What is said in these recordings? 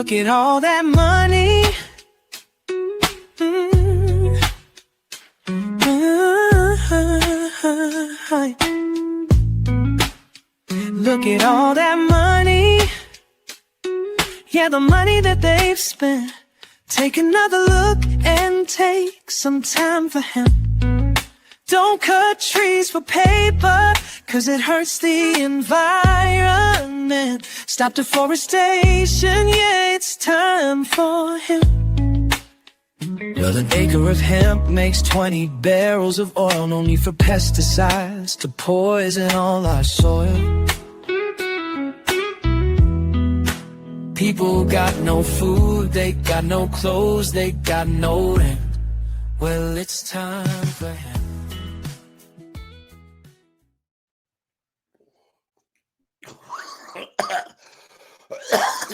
Look at all that money. Look at all that money. Yeah, the money that they've spent. Take another look and take some time for hemp. Don't cut trees for paper, 'cause it hurts the environment. Stop deforestation, yeah, it's time for hemp. Well, an acre of hemp makes 20 barrels of oil. No need for pesticides to poison all our soil. People got no food, they got no clothes, they got no rent. Well, it's time for hemp.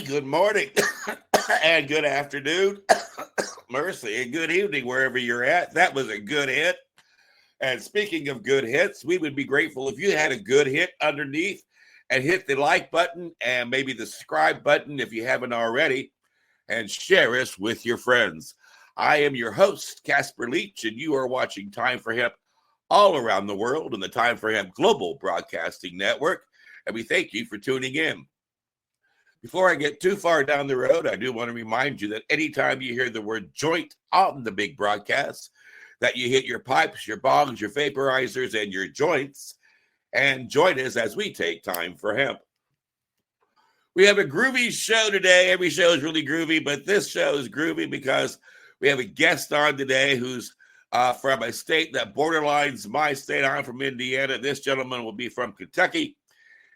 Good morning and good afternoon, mercy, and good evening wherever you're at. That was a good hit. And speaking of good hits, we would be grateful if you had a good hit underneath and hit the like button and maybe the subscribe button if you haven't already, and share us with your friends. I am your host, Casper Leitch, and you are watching Time for Hemp all around the world on the Time for Hemp Global Broadcasting Network, and we thank you for tuning in. Before I get too far down the road, I do want to remind you that anytime you hear the word joint on the big broadcast, that you hit your pipes, your bongs, your vaporizers, and your joints, and join us as we take time for hemp. We have a groovy show today. Every show is really groovy, but this show is groovy because we have a guest on today who's from a state that borderlines my state. I'm from Indiana. This gentleman will be from Kentucky.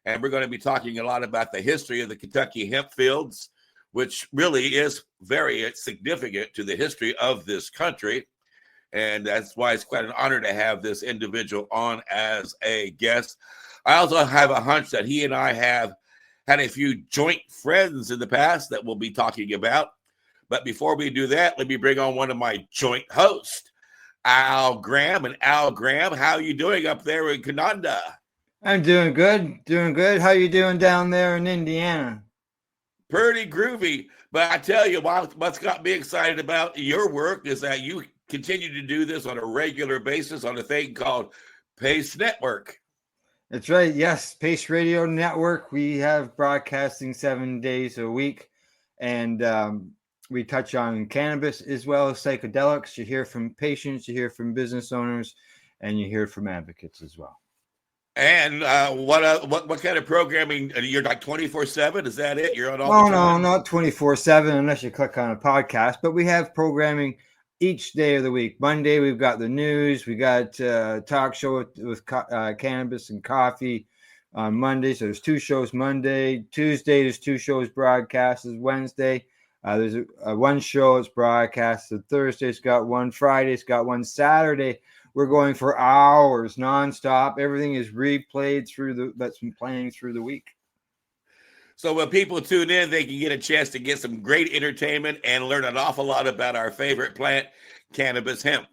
And we're going to be talking a lot about the history of the Kentucky hemp fields, which really is very significant to the history of this country. And that's why it's quite an honor to have this individual on as a guest. I also have a hunch that he and I have had a few joint friends in the past that we'll be talking about. But before we do that, let me bring on one of my joint hosts, Al Graham. And Al Graham, how are you doing up there in Canada? I'm doing good. How you doing down there in Indiana? Pretty groovy. But I tell you, what's got me excited about your work is that you continue to do this on a regular basis on a thing called Pace Network. That's right. Yes, Pace Radio Network. We have broadcasting 7 days a week, and we touch on cannabis as well as psychedelics. You hear from patients, you hear from business owners, and you hear from advocates as well. And what kind of programming? You're like 24/7? Is that it? You're on all the No, time? not 24/7 unless you click on a podcast. But we have programming each day of the week. Monday, we've got the news. We got talk show with cannabis and coffee on Monday. So there's two shows Monday. Tuesday, there's two shows broadcasted. Wednesday, there's one show that's broadcasted. Thursday's got one. Friday's got one. Saturday, we're going for hours nonstop. Everything is replayed that's been playing through the week. So when people tune in, they can get a chance to get some great entertainment and learn an awful lot about our favorite plant, cannabis hemp.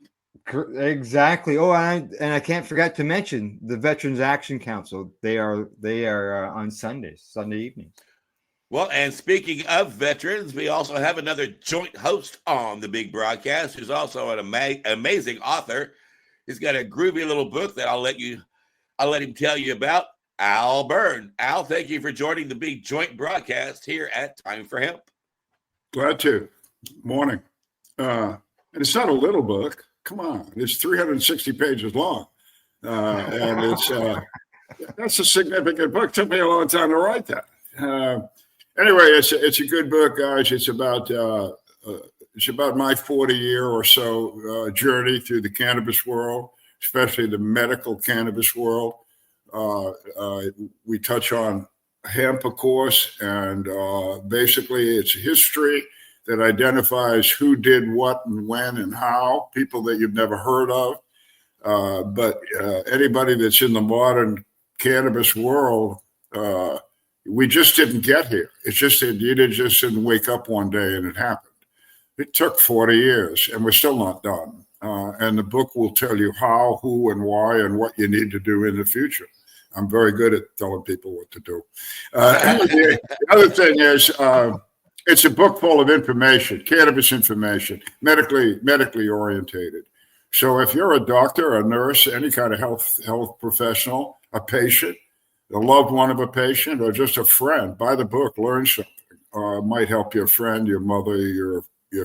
Exactly. Oh, and I can't forget to mention the Veterans Action Council. They are on Sunday evenings. Well, and speaking of veterans, we also have another joint host on the big broadcast who's also an amazing author. He's got a groovy little book that I'll let him tell you about. Al Byrne. Al, thank you for joining the big joint broadcast here at Time for Hemp. Glad to. Morning. And it's not a little book. Come on. It's 360 pages long. And it's that's a significant book. It took me a long time to write that. Anyway, it's a good book, guys. It's about my 40-year or so journey through the cannabis world, especially the medical cannabis world. We touch on hemp, of course, and basically it's a history that identifies who did what and when and how, people that you've never heard of. But anybody that's in the modern cannabis world, we just didn't get here. It's just that you just didn't wake up one day and it happened. It took 40 years and we're still not done. And the book will tell you how, who, and why, and what you need to do in the future. I'm very good at telling people what to do. The other thing is, It's a book full of information, cannabis information, medically orientated. So if you're a doctor, a nurse, any kind of health professional, a patient, a loved one of a patient, or just a friend, buy the book, learn something. Might help your friend, your mother, your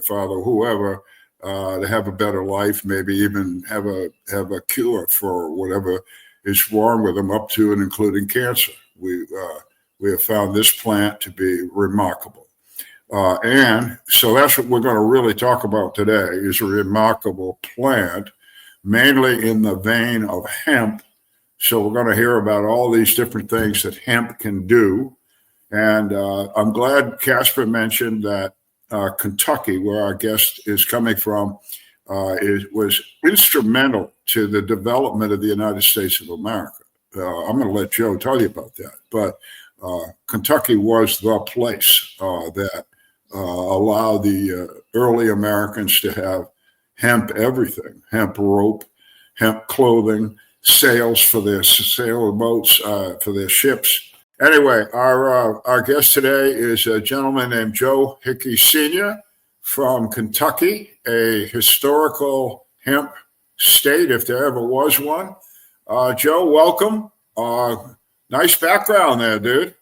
father, whoever, to have a better life, maybe even have a cure for whatever is wrong with them, up to and including cancer. We have found this plant to be remarkable. And so that's what we're going to really talk about today, is a remarkable plant, mainly in the vein of hemp. So we're going to hear about all these different things that hemp can do. And I'm glad Casper mentioned that Kentucky, where our guest is coming from, was instrumental to the development of the United States of America. I'm going to let Joe tell you about that. But Kentucky was the place that allowed the early Americans to have hemp everything, hemp rope, hemp clothing, sails for their sailboats, for their ships. Anyway, our guest today is a gentleman named Joe Hickey Sr. from Kentucky, a historical hemp state, if there ever was one. Joe, welcome. Nice background there, dude.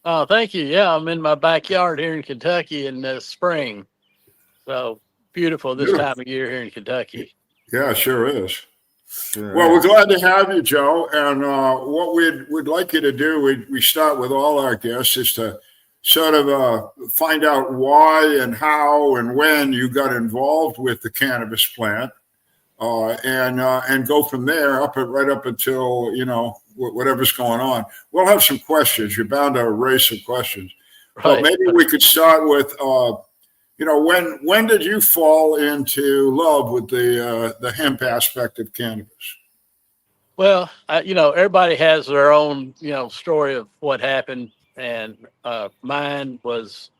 Oh, thank you. Yeah, I'm in my backyard here in Kentucky in the spring. So beautiful this time of year here in Kentucky. Yeah, sure is. Well, we're glad to have you, Joe. And what we'd like you to do, we start with all our guests, is to sort of find out why and how and when you got involved with the cannabis plant, and go from there right up until, whatever's going on. We'll have some questions. You're bound to raise some questions. Right. But maybe we could start with, when did you fall into love with the hemp aspect of cannabis? Well, everybody has their own, story of what happened. And mine was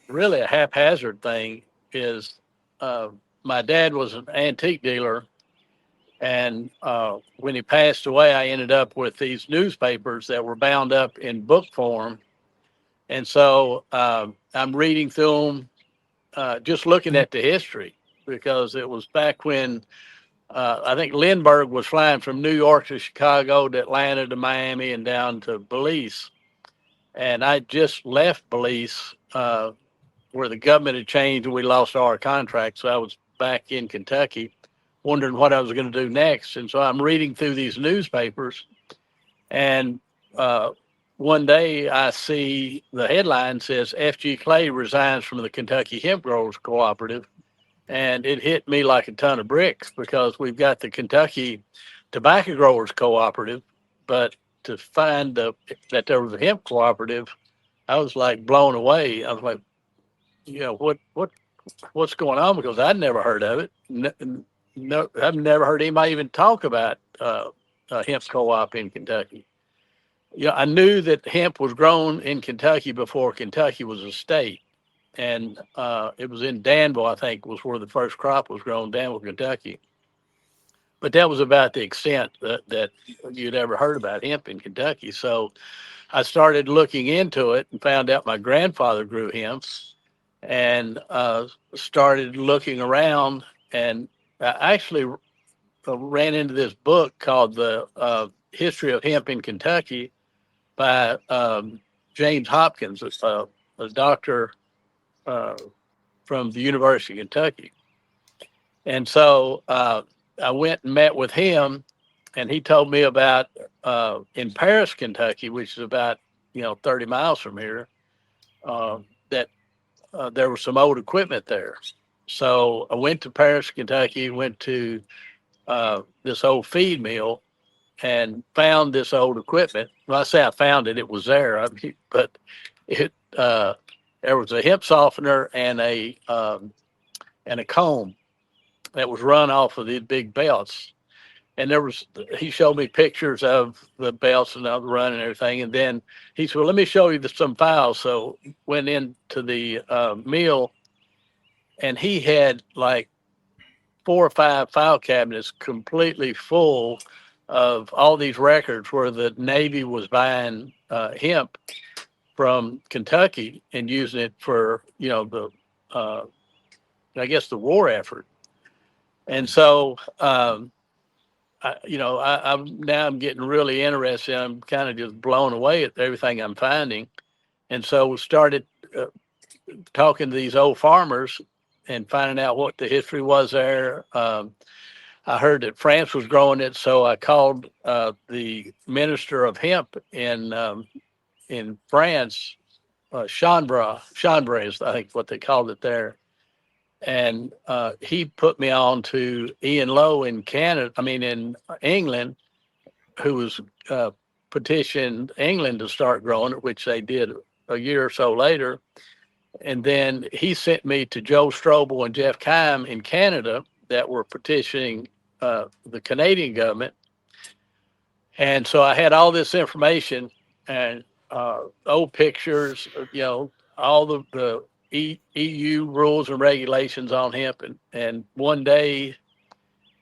really a haphazard thing. My dad was an antique dealer. And when he passed away, I ended up with these newspapers that were bound up in book form. And so I'm reading through them, just looking at the history, because it was back when I think Lindbergh was flying from New York to Chicago to Atlanta to Miami and down to Belize. And I just left Belize where the government had changed and we lost all our contracts. So I was back in Kentucky wondering what I was going to do next. And so I'm reading through these newspapers, and one day I see the headline says F.G. Clay resigns from the Kentucky Hemp Growers Cooperative. And it hit me like a ton of bricks, because we've got the Kentucky Tobacco Growers Cooperative, but to find that there was a hemp cooperative, I was like blown away. I was like, what's going on? Because I'd never heard of it. No, I've never heard anybody even talk about a hemp co-op in Kentucky. I knew that hemp was grown in Kentucky before Kentucky was a state. And it was in Danville, I think, was where the first crop was grown, Danville, Kentucky. But that was about the extent that you'd ever heard about hemp in Kentucky. So I started looking into it and found out my grandfather grew hemp, and started looking around, and I actually ran into this book called The History of Hemp in Kentucky by James Hopkins, a doctor from the University of Kentucky. And so I went and met with him, and he told me about in Paris, Kentucky, which is about 30 miles from here, that there was some old equipment there. So I went to Paris, Kentucky, went to this old feed mill and found this old equipment. When I say I found it, it was there. But there was a hemp softener and a comb that was run off of these big belts. And he showed me pictures of the belts and the run and everything. And then he said, well, let me show you some files. So went into the mill, and he had like 4 or 5 file cabinets completely full of all these records where the Navy was buying hemp from Kentucky and using it for, I guess the war effort. And so, I'm getting really interested. I'm kind of just blown away at everything I'm finding. And so we started talking to these old farmers and finding out what the history was there. I heard that France was growing it, so I called the minister of hemp in France, Chanbra is I think what they called it there, and he put me on to Ian Lowe in England, who was petitioned England to start growing it, which they did a year or so later. And then he sent me to Joe Strobel and Jeff Kime in Canada that were petitioning the Canadian government. And so I had all this information and old pictures, all the EU rules and regulations on hemp. And one day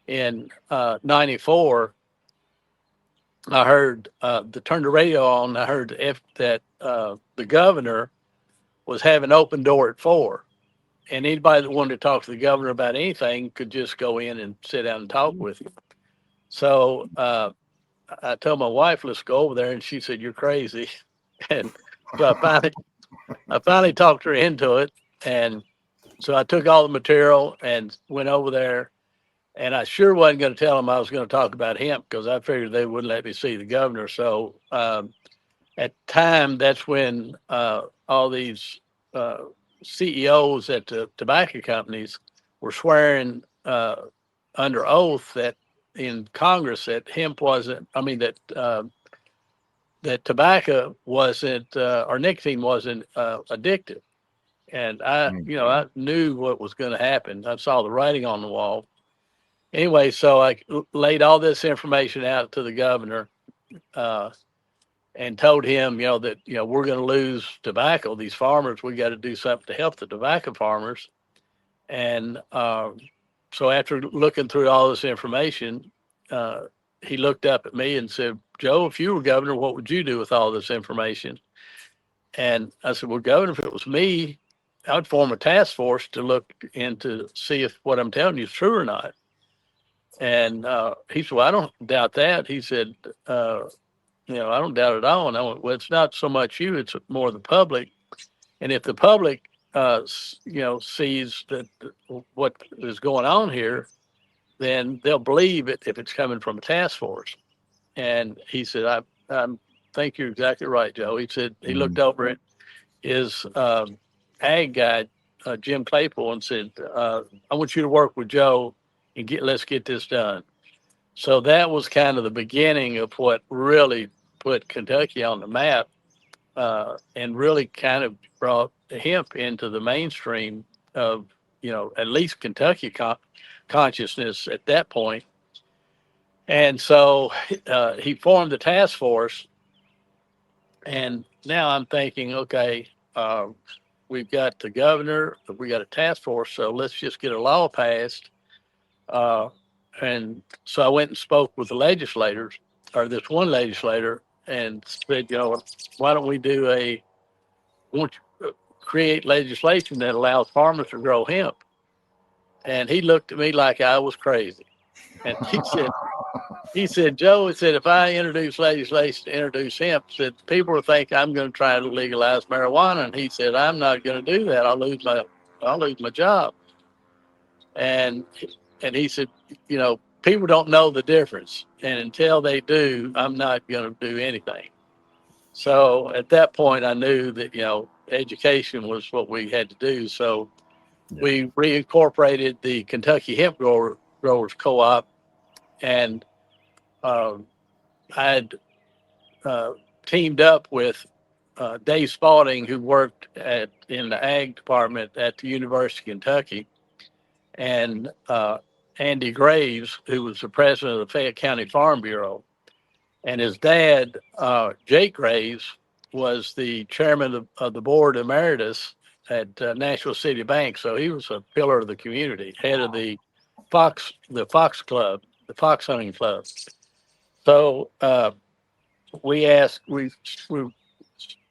in 94, I heard turned the radio on. I heard that the governor was having open door at 4. And anybody that wanted to talk to the governor about anything could just go in and sit down and talk with him. So I told my wife, let's go over there. And she said, you're crazy. And so I finally talked her into it. And so I took all the material and went over there. And I sure wasn't going to tell them I was going to talk about hemp because I figured they wouldn't let me see the governor. So at the time, that's when all these CEOs at the tobacco companies were swearing under oath that in Congress that hemp wasn't, that tobacco wasn't, or nicotine wasn't addictive. And I knew what was going to happen. I saw the writing on the wall. Anyway, so I laid all this information out to the governor and told him, that, we're going to lose tobacco. These farmers, we got to do something to help the tobacco farmers. And so after looking through all this information, he looked up at me and said, Joe, if you were governor, what would you do with all this information? And I said, well, governor, if it was me, I would form a task force to look into, see if what I'm telling you is true or not. And he said, well, I don't doubt that. He said, I don't doubt it at all. And I went, well, it's not so much you, it's more the public. And if the public, sees that what is going on here, then they'll believe it if it's coming from a task force. And he said, I think you're exactly right, Joe. He said, he looked over at his ag guy, Jim Claypool, and said, I want you to work with Joe and let's get this done. So that was kind of the beginning of what really put Kentucky on the map and really kind of brought hemp into the mainstream of, at least Kentucky consciousness at that point. And so he formed the task force. And now I'm thinking, okay, we've got the governor, we got a task force, so let's just get a law passed. And so I went and spoke with the legislators, or this one legislator, and said, why don't we create legislation that allows farmers to grow hemp? And he looked at me like I was crazy. And he said, Joe, he said, if I introduce legislation to introduce hemp, said people will think I'm going to try to legalize marijuana. And he said, I'm not going to do that. I'll lose my job. And he said, people don't know the difference. And until they do, I'm not going to do anything. So at that point, I knew that, education was what we had to do. So we reincorporated the Kentucky Hemp Growers Co-op. And I had teamed up with Dave Spalding, who worked in the ag department at the University of Kentucky, and Andy Graves, who was the president of the Fayette County Farm Bureau. And his dad, Jake Graves, was the chairman of the board emeritus at Nashville City Bank. So he was a pillar of the community, head of the fox club, the fox hunting club. So we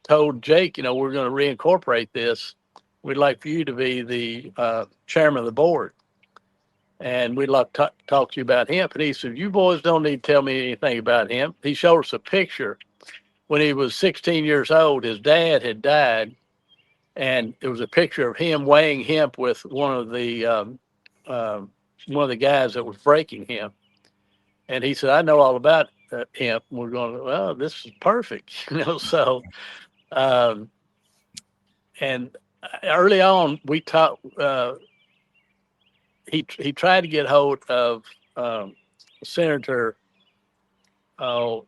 told Jake, we're going to reincorporate this. We'd like for you to be the chairman of the board. And we'd like to talk to you about hemp. And he said, you boys don't need to tell me anything about hemp. He showed us a picture. When he was 16 years old, his dad had died. And it was a picture of him weighing hemp with one of the guys that was breaking hemp. And he said, I know all about hemp. And we're going, well, this is perfect. So, and early on, we talked, he tried to get hold of Senator, what's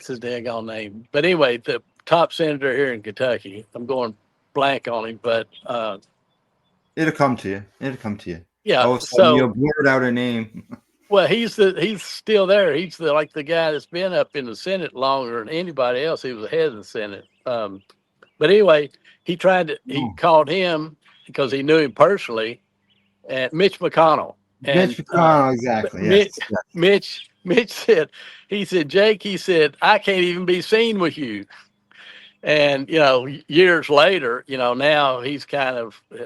his daggone name? But anyway, the top senator here in Kentucky. I'm going blank on him, but it'll come to you. It'll come to you. Yeah. All of a sudden you'll blurt out a name. Well, he's still there. He's the guy that's been up in the Senate longer than anybody else. He was the head of the Senate. But anyway, he called him because he knew him personally, and Mitch McConnell. And, Mitch McConnell, exactly. Yes. Mitch said, Jake, he said, I can't even be seen with you. And, years later, now he's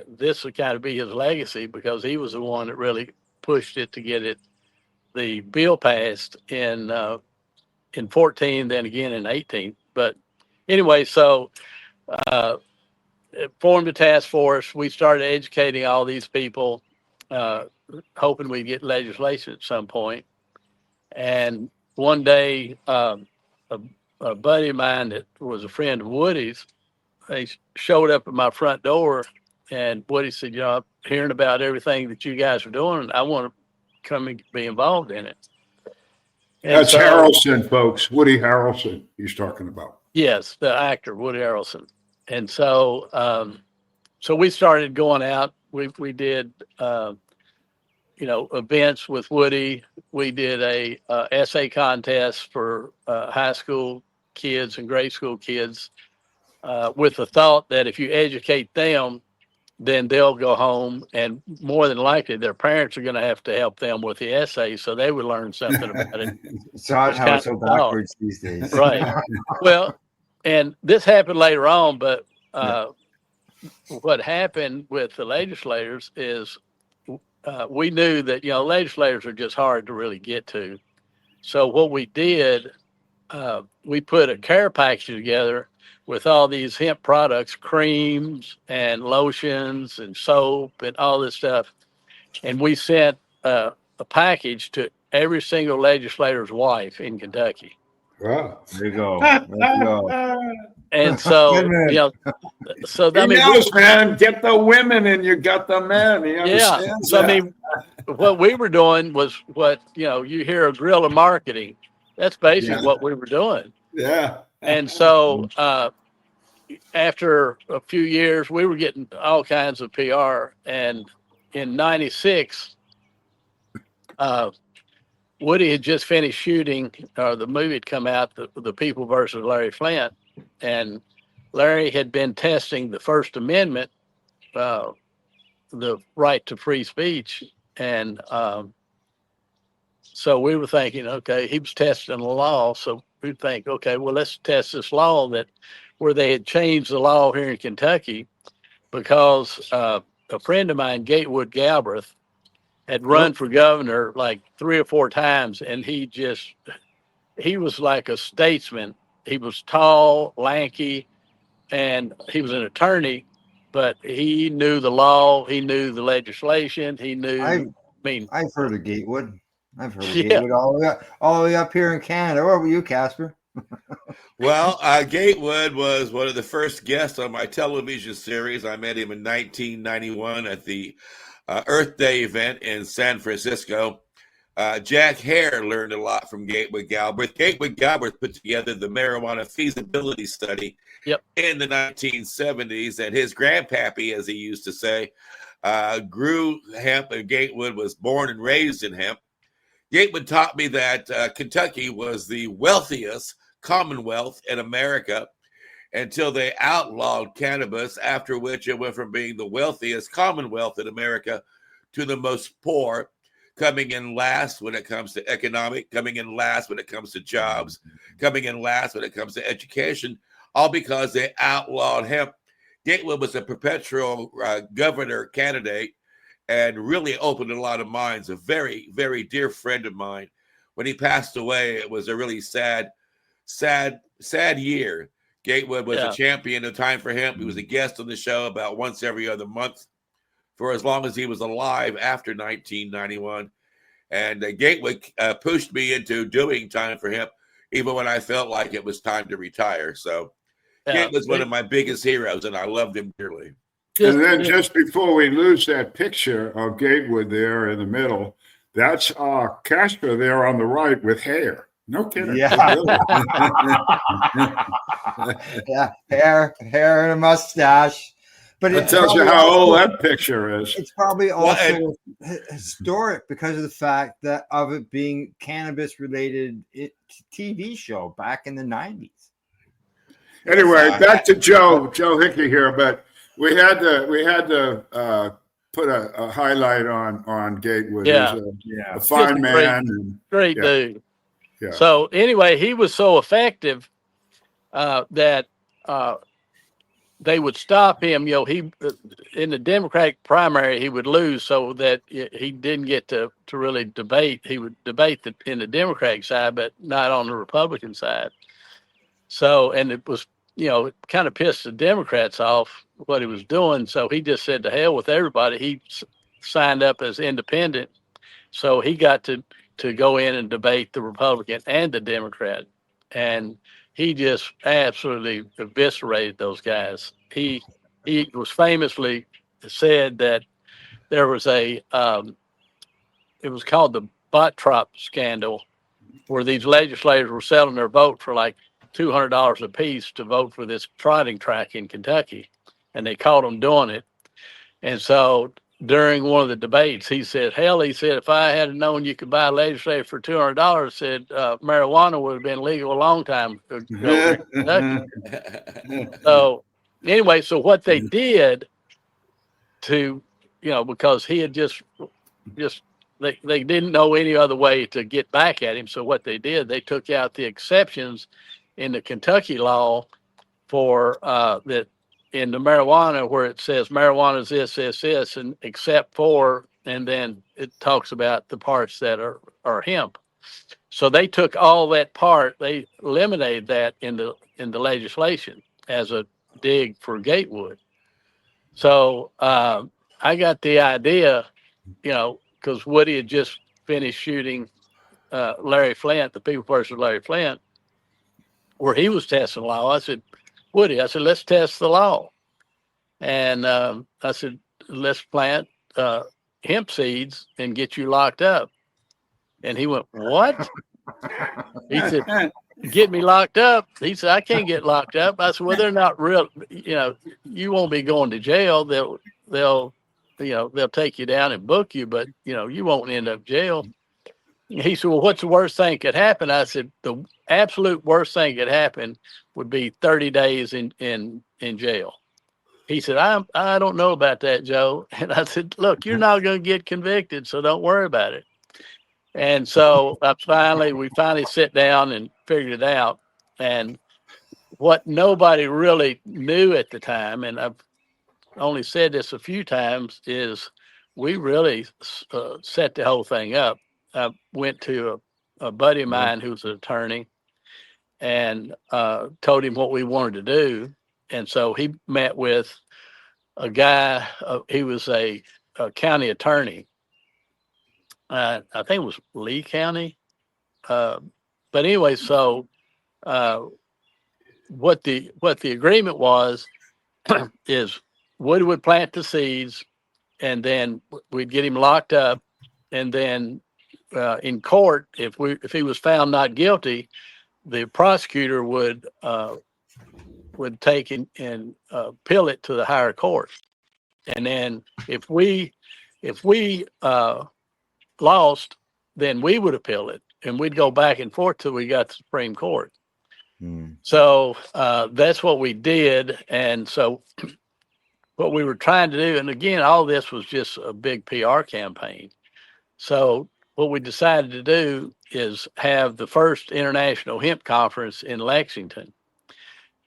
this would kind of be his legacy because he was the one that really pushed it to get the bill passed in 14, then again in 18. But anyway, so it formed a task force. We started educating all these people, hoping we'd get legislation at some point. And one day, a buddy of mine that was a friend of Woody's, he showed up at my front door, and Woody said, I'm hearing about everything that you guys are doing, and I want to come and be involved in it. And that's Harrelson, folks. Woody Harrelson he's talking about. Yes, the actor, Woody Harrelson. And so so we started going out. We did events with Woody. We did a essay contest for high school kids and grade school kids with the thought that if you educate them, then they'll go home, and more than likely their parents are going to have to help them with the essay, so they would learn something about it. It's odd how it's so backwards these days. Right. Well, and this happened later on, but what happened with the legislators is we knew that, legislators are just hard to really get to. So what we did, we put a care package together with all these hemp products, creams and lotions and soap and all this stuff. And we sent a package to every single legislator's wife in Kentucky. Wow. There you go. There you go. And so, so he knows, man, get the women and you got the men. Yeah. So, I mean, what we were doing was what, you hear of guerrilla marketing. That's basically what we were doing. Yeah. And so after a few years, we were getting all kinds of PR. And in 96, Woody had just finished shooting, the movie had come out, The People versus Larry Flint. And Larry had been testing the First Amendment, the right to free speech. And so we were thinking, okay, he was testing the law. So we think, okay, well, let's test this law where they had changed the law here in Kentucky because a friend of mine, Gatewood Galbraith, had run for governor like 3 or 4 times. And he was like a statesman. He was tall, lanky, and he was an attorney, but he knew the law. He knew the legislation. He knew, I've heard of Gatewood. I've heard of Gatewood all the way up here in Canada. Where were you, Casper? Well, Gatewood was one of the first guests on my television series. I met him in 1991 at the Earth Day event in San Francisco. Jack Hare learned a lot from Gatewood Galbraith. Gatewood Galbraith put together the marijuana feasibility study in the 1970s, and his grandpappy, as he used to say, grew hemp, and Gatewood was born and raised in hemp. Gatewood taught me that Kentucky was the wealthiest commonwealth in America until they outlawed cannabis, after which it went from being the wealthiest commonwealth in America to the most poor. coming in last when it comes to economic, coming in last when it comes to jobs, coming in last when it comes to education, all because they outlawed hemp. Gatewood was a perpetual governor candidate and really opened a lot of minds. A very, very dear friend of mine. When he passed away, it was a really sad year. Gatewood was a champion of Time for Hemp. He was a guest on the show about once every other month for as long as he was alive after 1991. And Gatewood pushed me into doing Time for Hemp, even when I felt like it was time to retire. So Gatewood's one of my biggest heroes, and I loved him dearly. And then just before we lose that picture of Gatewood there in the middle, that's Casper there on the right with hair. No kidding. Yeah. Yeah, hair and a mustache. But it tells you how old that picture is. It's probably also historic because of the fact that of it being cannabis-related TV show back in the 90s. Anyway, back to Joe Hickey here, but we had to put a highlight on Gatewood. Yeah. He's a fine man. Great dude. Yeah. So anyway, he was so effective that they would stop him. You know, he in the Democratic primary he would lose, so that he didn't get to really debate. He would debate in the Democratic side, but not on the Republican side. So, and it was, you know, it kind of pissed the Democrats off what he was doing. So he just said to hell with everybody. He signed up as independent, so he got to go in and debate the Republican and the Democrat, and he just absolutely eviscerated those guys. He was famously said that there was it was called the Bot Trop scandal, where these legislators were selling their vote for like $200 a piece to vote for this trotting track in Kentucky, and they caught them doing it. And so during one of the debates, he said, if I had known you could buy a legislator for $200, said marijuana would have been legal a long time ago. So anyway, so what they did to, you know, because he had just they didn't know any other way to get back at him. So what they did, they took out the exceptions in the Kentucky law for that in the marijuana, where it says marijuana is this, and except for, and then it talks about the parts that are hemp. So they took all that part, they eliminated that in the legislation as a dig for Gatewood. So I got the idea, you know, because Woody had just finished shooting Larry Flint, the People versus Larry Flint, where he was testing the law. I said, Woody, let's test the law. And I said, let's plant hemp seeds and get you locked up. And he went, what? He said, get me locked up. He said, I can't get locked up. I said, well, they're not real, you know, you won't be going to jail. They'll take you down and book you, but, you know, you won't end up jail. He said, well, what's the worst thing could happen? I said, the absolute worst thing could happen would be 30 days in jail. He said, I don't know about that, Joe. And I said, look, you're not going to get convicted, so don't worry about it. And so we finally sit down and figured it out. And what nobody really knew at the time, and I've only said this a few times, is we really set the whole thing up. I went to a buddy of mine who's an attorney and told him what we wanted to do. And so he met with a guy, he was a county attorney. I think it was Lee County. But anyway, so what the agreement was is Woody would plant the seeds, and then we'd get him locked up, and then in court, if he was found not guilty, the prosecutor would take and appeal it to the higher court. And then if we lost, then we would appeal it, and we'd go back and forth till we got to the Supreme Court. So that's what we did. And so what we were trying to do, and again, all this was just a big PR campaign. So what we decided to do is have the first international hemp conference in Lexington.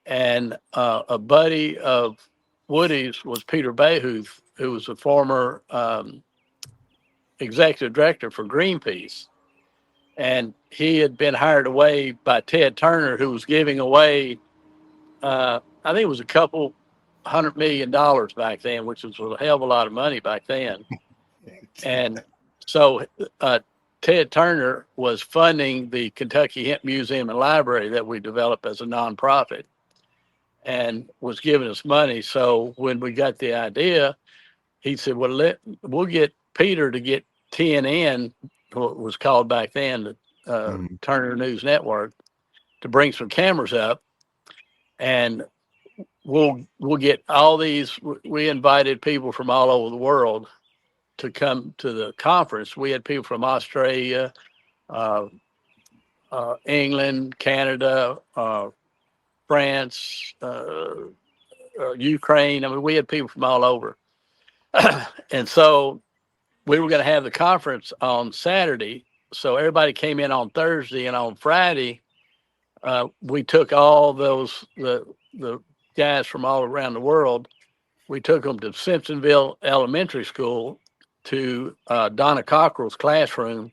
And a buddy of Woody's was Peter Bayhuth, who was a former executive director for Greenpeace. And he had been hired away by Ted Turner, who was giving away, I think it was a couple $100 million back then, which was a hell of a lot of money back then. And so Ted Turner was funding the Kentucky Hemp Museum and Library that we developed as a nonprofit, and was giving us money. So when we got the idea, he said, well, we'll get Peter to get TNN, what was called back then, the Turner News Network, to bring some cameras up, and we'll get all these. We invited people from all over the world to come to the conference. We had people from Australia, England, Canada, France, Ukraine. I mean, we had people from all over. And so we were going to have the conference on Saturday. So everybody came in on Thursday, and on Friday, we took all those, the guys from all around the world, we took them to Simpsonville Elementary School, to Donna Cockrell's classroom,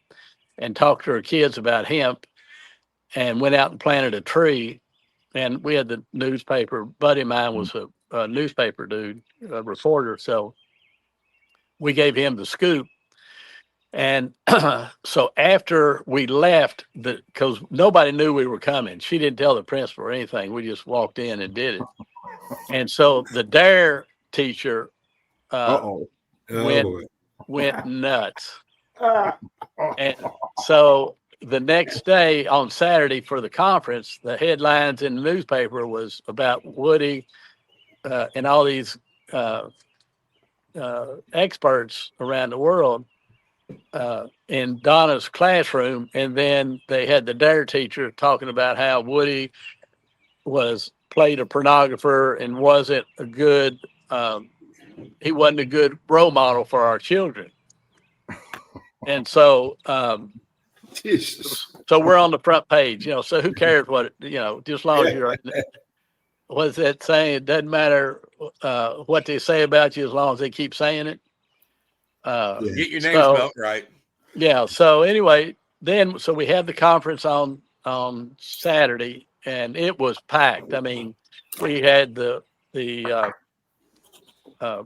and talked to her kids about hemp, and went out and planted a tree. And we had the newspaper. Buddy of mine was a newspaper dude, a reporter. So we gave him the scoop. And so after we left, because nobody knew we were coming, she didn't tell the principal or anything. We just walked in and did it. And so the DARE teacher went nuts. And so the next day on Saturday for the conference, the headlines in the newspaper was about Woody and all these experts around the world in Donna's classroom. And then they had the DARE teacher talking about how Woody played a pornographer and wasn't a good he wasn't a good role model for our children. And so Jesus. so we're on the front page, so who cares what, just as long as you're, what's that saying? It doesn't matter what they say about you as long as they keep saying it. Get your name spelled right. Yeah. So anyway, so we had the conference on Saturday, and it was packed. I mean, we had the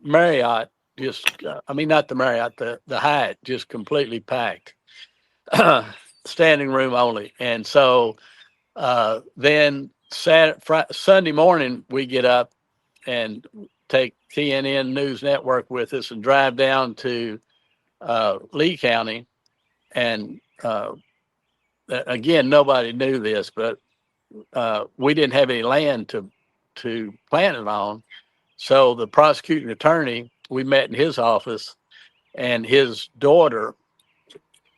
Marriott not the Marriott, the Hyatt just completely packed, standing room only. And so then Sunday morning, we get up and take TNN News Network with us and drive down to Lee County. And again, nobody knew this, but we didn't have any land to plant it on. So the prosecuting attorney, we met in his office, and his daughter,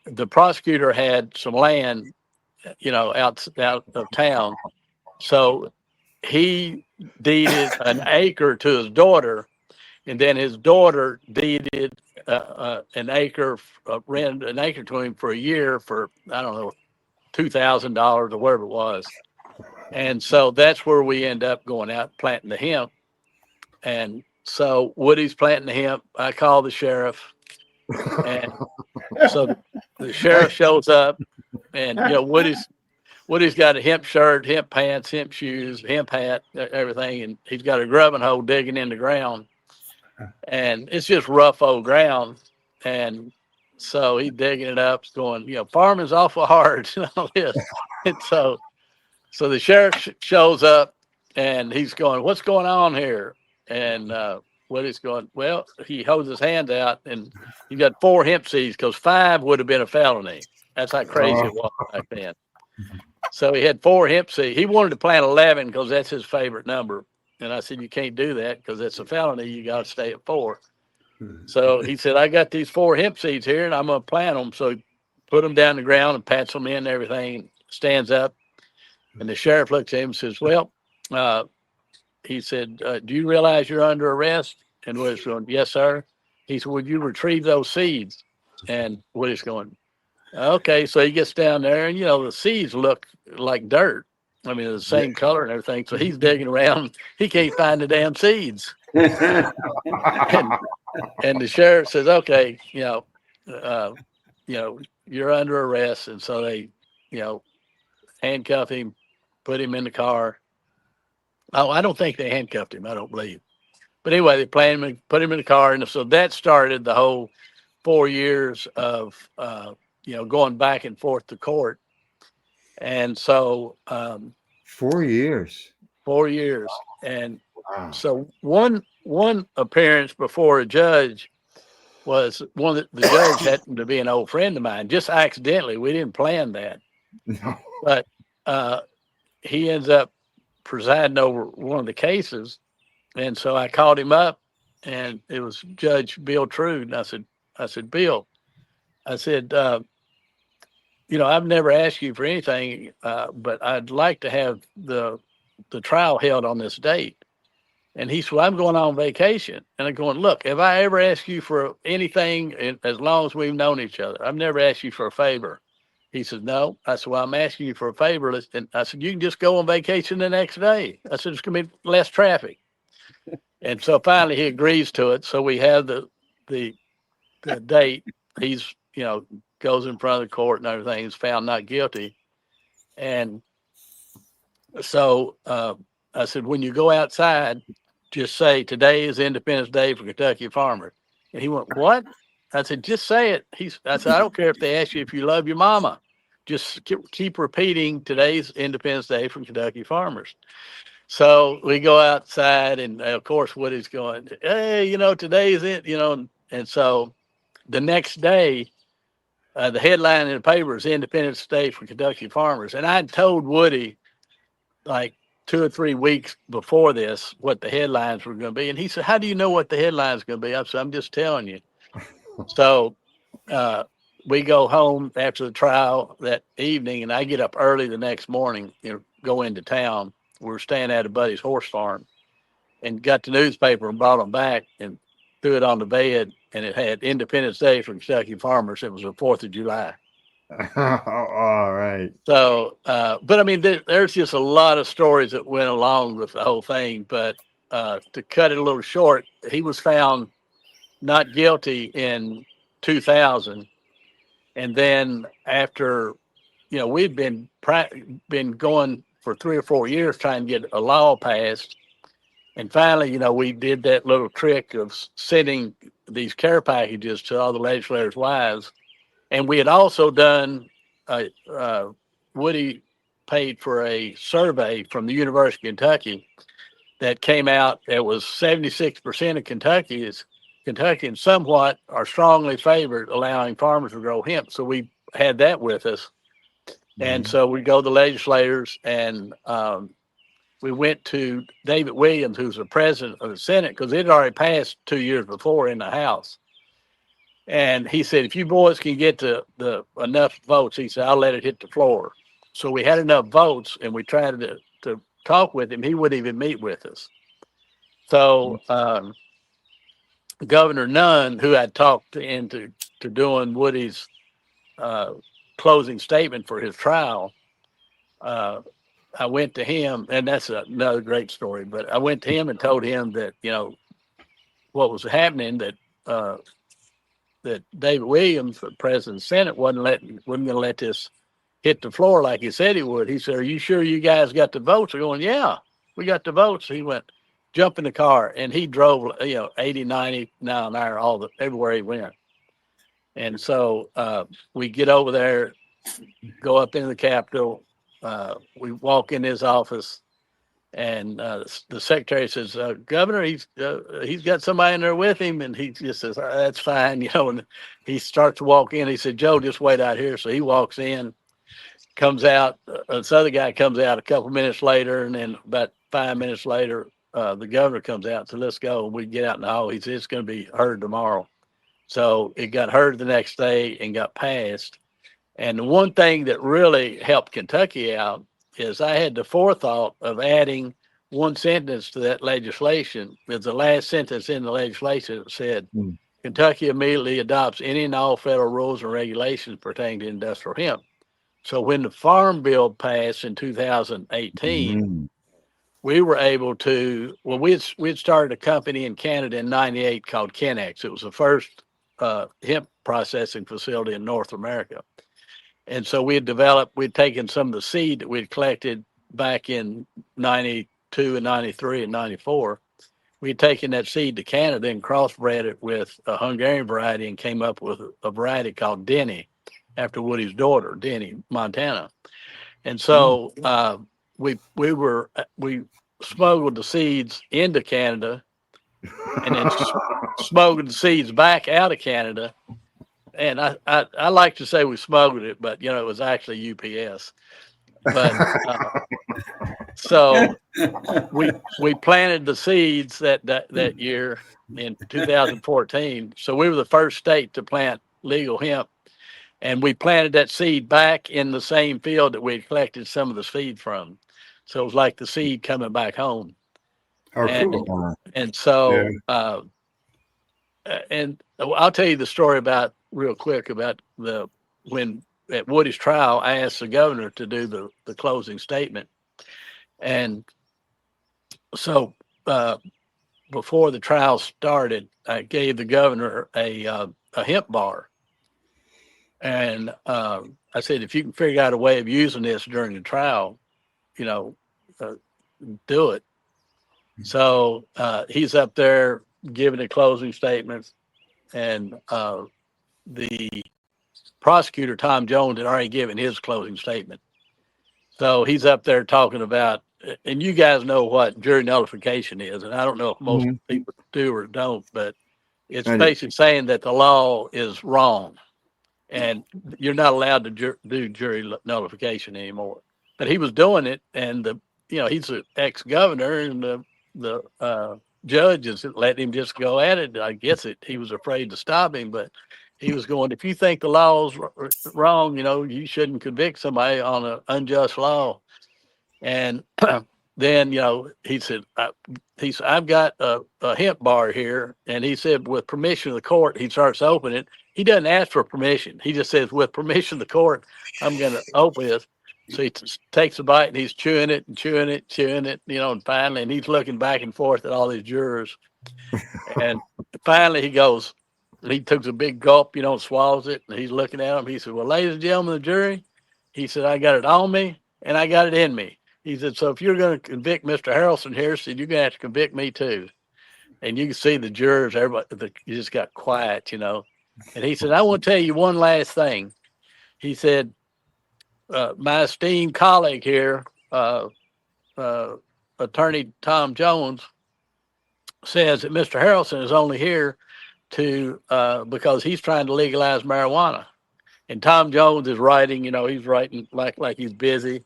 the prosecutor had some land, out of town. So he deeded an acre to his daughter, and then his daughter deeded an acre, rented an acre to him for a year for, I don't know, $2,000 or whatever it was. And so that's where we end up going out planting the hemp. And so Woody's planting the hemp. I call the sheriff, and so the sheriff shows up, and Woody's got a hemp shirt, hemp pants, hemp shoes, hemp hat, everything, and he's got a grubbing hoe digging in the ground, and it's just rough old ground. And so he's digging it up, going, farming's awful hard and all this. And so the sheriff shows up, and he's going, what's going on here? And Woody's going, well, he holds his hands out, and he got 4 hemp seeds, because 5 would have been a felony. That's how crazy it was back then. So he had 4 hemp seeds. He wanted to plant 11 because that's his favorite number. And I said, you can't do that because it's a felony. You got to stay at 4. So he said, I got these 4 hemp seeds here, and I'm going to plant them. So he put them down the ground and pats them in and everything, stands up. And the sheriff looks at him and says, well, he said, do you realize you're under arrest? And Woody's going, yes, sir. He said, would you retrieve those seeds? And Woody's going, okay. So he gets down there, and the seeds look like dirt. I mean, the same color and everything. So he's digging around. He can't find the damn seeds. And the sheriff says, okay, you're under arrest. And so they, handcuff him, put him in the car. Oh, I don't think they handcuffed him. I don't believe. But anyway, they planned him, put him in the car. And so that started the whole 4 years of, going back and forth to court. And so 4 years. 4 years. And Wow. so one appearance before a judge was one that the judge happened to be an old friend of mine, just accidentally. We didn't plan that. No. But he ends up presiding over one of the cases. And so I called him up, and it was Judge Bill Trude. And I said, Bill, I said, I've never asked you for anything, but I'd like to have the trial held on this date. And he said, well, I'm going on vacation. And I'm going, look, have I ever asked you for anything as long as we've known each other? I've never asked you for a favor. He said, no. I said, well, I'm asking you for a favor. And I said, you can just go on vacation the next day. I said, it's going to be less traffic. And so finally he agrees to it. So we have the date. He's, goes in front of the court and everything. He's found not guilty. And so I said, when you go outside, just say, today is Independence Day for Kentucky farmers. And he went, what? I said, just say it. I said, I don't care if they ask you if you love your mama. Just keep repeating, today's Independence Day for Kentucky farmers. So we go outside, and of course, Woody's going, hey, today is it, and so the next day, the headline in the paper is Independence Day for Kentucky farmers. And I told Woody, like 2 or 3 weeks before this, what the headlines were going to be. And he said, how do you know what the headlines are going to be? I said, I'm just telling you. So we go home after the trial that evening, and I get up early the next morning, go into town. We were staying at a buddy's horse farm, and got the newspaper and brought them back and threw it on the bed, and it had Independence Day for Kentucky farmers. It was the 4th of July. All right. So, but I mean, there's just a lot of stories that went along with the whole thing. But to cut it a little short, he was found not guilty in 2000. And then after, we'd been going for 3 or 4 years trying to get a law passed. And finally, we did that little trick of sending these care packages to all the legislators' wives. And we had also done, Woody paid for a survey from the University of Kentucky that came out. It was 76% of Kentuckians somewhat are strongly favored allowing farmers to grow hemp. So we had that with us. And so we go to the legislators, and we went to David Williams, who's the president of the Senate, because it had already passed 2 years before in the House. And he said, if you boys can get the enough votes, he said, I'll let it hit the floor. So we had enough votes, and we tried to talk with him. He wouldn't even meet with us. So Governor Nunn, who had talked into doing Woody's closing statement for his trial, I went to him, and that's another great story, but I went to him and told him that, what was happening, that David Williams, the president of the Senate, wasn't going to let this hit the floor like he said he would. He said, are you sure you guys got the votes? We're going, yeah, we got the votes. He went, jump in the car, and he drove, 80, 90 mile an hour everywhere he went. And so we get over there, go up into the Capitol. We walk in his office, and the secretary says, Governor, he's got somebody in there with him. And he just says, that's fine. And he starts to walk in. He said, Joe, just wait out here. So he walks in, comes out. This other guy comes out a couple minutes later. And then about 5 minutes later, the governor comes out. So let's go. And we get out in the hall. He said, it's going to be heard tomorrow. So it got heard the next day and got passed. And the one thing that really helped Kentucky out is I had the forethought of adding one sentence to that legislation. It's the last sentence in the legislation that said, Kentucky immediately adopts any and all federal rules and regulations pertaining to industrial hemp. So when the Farm Bill passed in 2018, we were able to, well, we'd started a company in Canada in 98 called Kennex. It was the first hemp processing facility in North America. And so we'd taken some of the seed that we'd collected back in 92 and 93 and 94. We'd taken that seed to Canada and crossbred it with a Hungarian variety and came up with a variety called Denny, after Woody's daughter, Denny, Montana. And so we smuggled the seeds into Canada and then smuggled the seeds back out of Canada. And I like to say we smuggled it, but it was actually UPS. But so we planted the seeds that year in 2014. So we were the first state to plant legal hemp. And we planted that seed back in the same field that we had collected some of the seed from. So it was like the seed coming back home. Oh, cool. And so, and I'll tell you the story real quick about when at Woody's trial, I asked the governor to do the closing statement. And so before the trial started, I gave the governor a hemp bar. And I said, if you can figure out a way of using this during the trial, do it. So he's up there giving the closing statements, and the prosecutor, Tom Jones, had already given his closing statement. So he's up there talking about, and you guys know what jury nullification is, and I don't know if most people do or don't, but it's basically saying that the law is wrong. And you're not allowed to do jury nullification anymore. But he was doing it, and he's an ex-governor, and the judges let him just go at it. I guess he was afraid to stop him, but he was going, if you think the law's wrong, you shouldn't convict somebody on an unjust law. And then, he said, I've got a hemp bar here. And he said, with permission of the court, he starts opening it. He doesn't ask for permission. He just says, with permission of the court, I'm going to open this. So he takes a bite and he's chewing it, and finally, and he's looking back and forth at all these jurors. And finally he took a big gulp, swallows it, and he's looking at them. He said, well, ladies and gentlemen of the jury, he said, I got it on me and I got it in me. He said, so if you're going to convict Mr. Harrelson here, said, you're going to have to convict me too. And you can see the jurors, everybody just got quiet, And he said, I want to tell you one last thing. He said, my esteemed colleague here, Attorney Tom Jones, says that Mr. Harrelson is only here because he's trying to legalize marijuana. And Tom Jones is writing, he's writing like he's busy,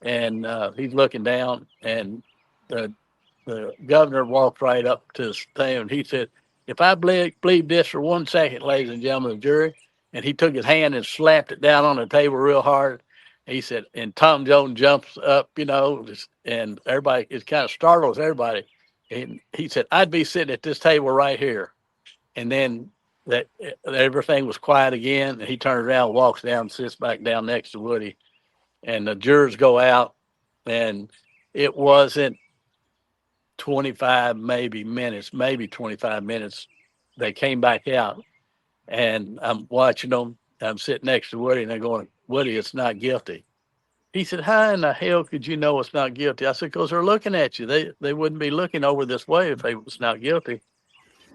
and he's looking down, and the governor walked right up to his thing, and he said, if I believe this for 1 second, ladies and gentlemen of the jury, and he took his hand and slapped it down on the table real hard. He said, and Tom Jones jumps up, and everybody, it kind of startles everybody. And he said, I'd be sitting at this table right here. And then everything was quiet again. And he turns around, walks down, sits back down next to Woody. And the jurors go out, and it wasn't 25 maybe 25 minutes. They came back out, and I'm watching them. I'm sitting next to Woody, and they're going, Woody, it's not guilty. He said, how in the hell could you know it's not guilty? I said, because they're looking at you. They wouldn't be looking over this way if they was not guilty.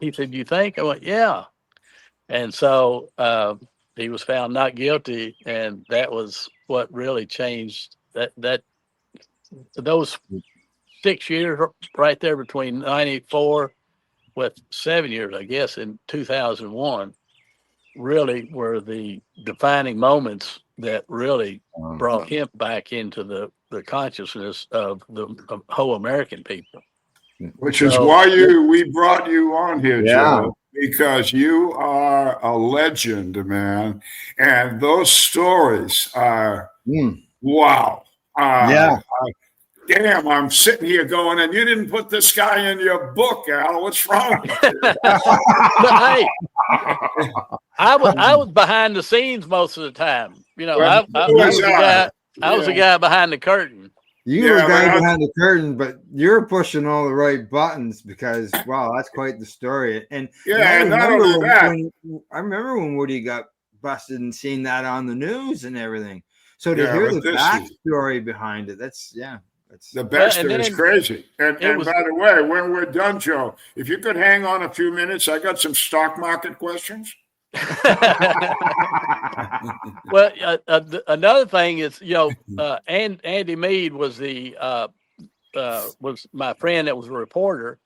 He said, you think? I went, yeah. And so he was found not guilty, and that was what really changed those 6 years right there between 94 with 7 years, I guess, in 2001, really were the defining moments that really brought hemp back into the consciousness of the whole American people. Which is why we brought you on here, Joe, because you are a legend, man. And those stories are, wow. damn, I'm sitting here going, and you didn't put this guy in your book, Al. What's wrong with you? But hey, I was behind the scenes most of the time. You know, Well, I who was the guy. I was the Yeah. guy behind the curtain. You were Yeah, the guy but behind the curtain, but you're pushing all the right buttons because wow, that's quite the story. And Yeah, and not remember only that, I remember when Woody got busted and seeing that on the news and everything. So to Yeah, hear but the this is- backstory behind it, that's the Baxter and is then crazy. And it was- by the way, when we're done, Joe, if you could hang on a few minutes, I got some stock market questions. Well, another thing is, and Andy Mead was was my friend that was a reporter,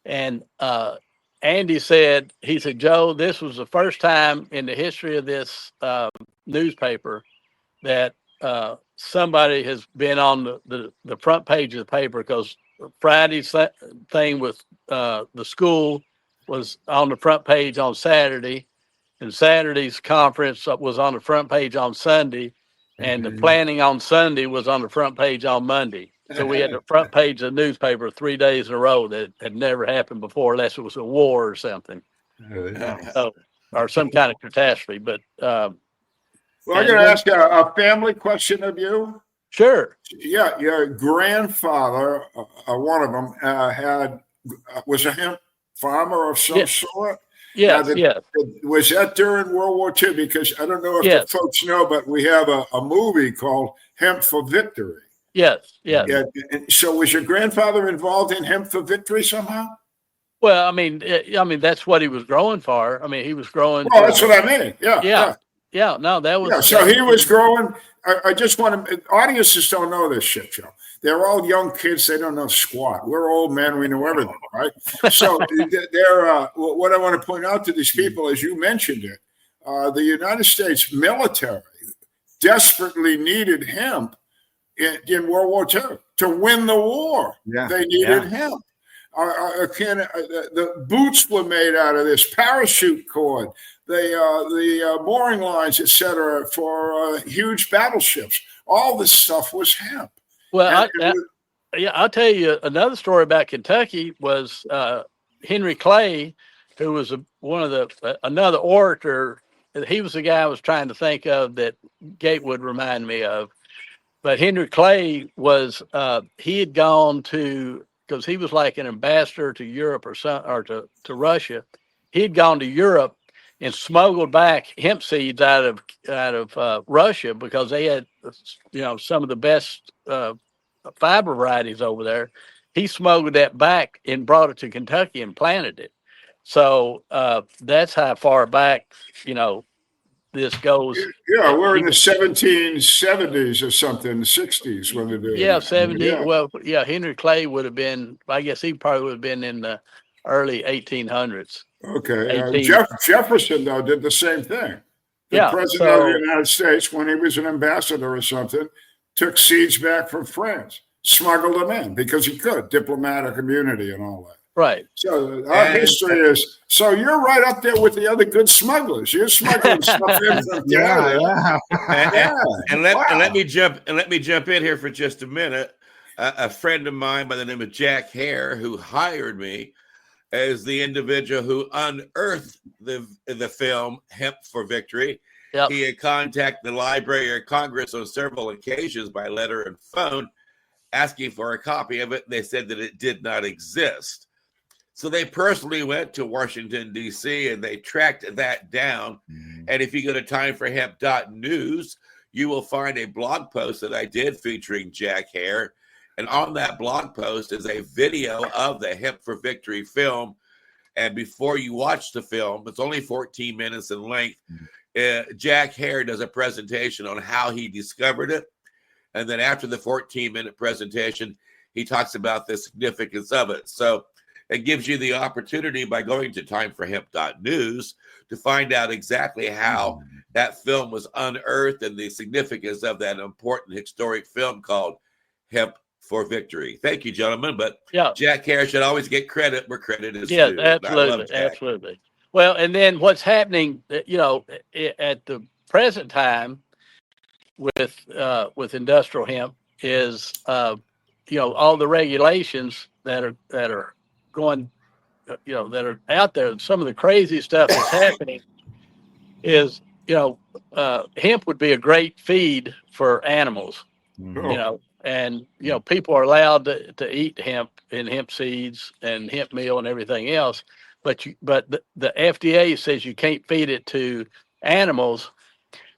and Andy said, Joe, this was the first time in the history of this newspaper that somebody has been on the front page of the paper, because Friday's thing with the school was on the front page on Saturday, and Saturday's conference was on the front page on Sunday, and the planning on Sunday was on the front page on Monday. So we had the front page of the newspaper 3 days in a row. That had never happened before, unless it was a war or something, or some kind of catastrophe. But Well, I'm going to ask a family question of you. sure. Yeah, your grandfather, one of them, was a hemp farmer of some sort. Yes, Now, was that during World War II? Because I don't know if the folks know, but we have a movie called Hemp for Victory. Yes. Yeah. And so was your grandfather involved in Hemp for Victory somehow? Well, I mean, that's what he was growing for. I mean, he was growing. Well, that's what I mean. Yeah. No, that was. Yeah, so he was growing. I just want to, audiences don't know this shit, Joe. They're all young kids. They don't know squat. We're old men. We know everything, right? So what I want to point out to these people, as you mentioned it, the United States military desperately needed hemp in World War II to win the war. Yeah. They needed hemp. The boots were made out of this, parachute cord, the mooring lines, etc., for huge battleships. All this stuff was hemp. Well, I'll tell you another story about Kentucky. Was Henry Clay, who was another orator. He was the guy I was trying to think of that Gatewood reminded me of. But Henry Clay was he had gone to, because he was like an ambassador to Europe or to Russia. He had gone to Europe and smuggled back hemp seeds out of Russia, because they had some of the best fiber varieties over there. He smuggled that back and brought it to Kentucky and planted it. So that's how far back this goes. Yeah, we're in the 1770s or something, the 60s when they did. Yeah, 70. Yeah. Well, yeah, Henry Clay would have been, I guess he probably would have been in the early 1800s. Okay. Jefferson, though, did the same thing. The president of the United States, when he was an ambassador or something, took seeds back from France, smuggled them in because he could, diplomatic immunity and all that. Right. So our history is, so you're right up there with the other good smugglers. You're smuggling stuff in from Canada. And let me jump in here for just a minute. A friend of mine by the name of Jack Hare, who hired me as the individual who unearthed the film Hemp for Victory. Yep. He had contacted the Library of Congress on several occasions by letter and phone, asking for a copy of it. They said that it did not exist. So they personally went to Washington, D.C., and they tracked that down. Mm-hmm. And if you go to timeforhemp.news, you will find a blog post that I did featuring Jack Hare. And on that blog post is a video of the Hemp for Victory film. And before you watch the film, it's only 14 minutes in length. Jack Hare does a presentation on how he discovered it. And then after the 14-minute presentation, he talks about the significance of it. So it gives you the opportunity by going to timeforhemp.news to find out exactly how that film was unearthed and the significance of that important historic film called Hemp for Victory. Thank you, gentlemen. But Jack Hare should always get credit where credit is due. Absolutely. Well, and then what's happening, at the present time with industrial hemp is all the regulations that are going, that are out there. Some of the crazy stuff that's happening is, hemp would be a great feed for animals, Oh, and, people are allowed to eat hemp and hemp seeds and hemp meal and everything else. But the FDA says you can't feed it to animals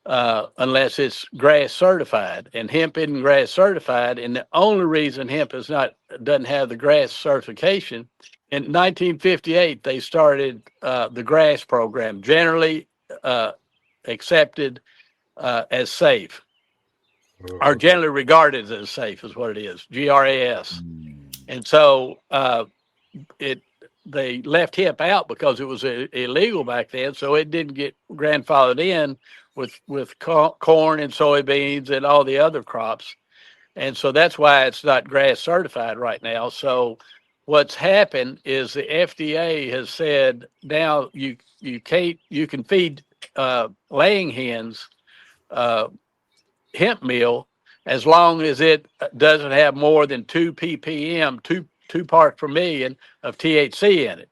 unless it's grass certified, and hemp isn't grass certified. And the only reason hemp doesn't have the grass certification, in 1958 they started the grass program, generally accepted as safe, or okay. generally regarded as safe, is what it is, GRAS. And so it they left hemp out because it was illegal back then, so it didn't get grandfathered in with corn and soybeans and all the other crops, and so that's why it's not grass certified right now. So what's happened is the FDA has said now you can feed laying hens hemp meal as long as it doesn't have more than 2 ppm, two parts per million of THC in it.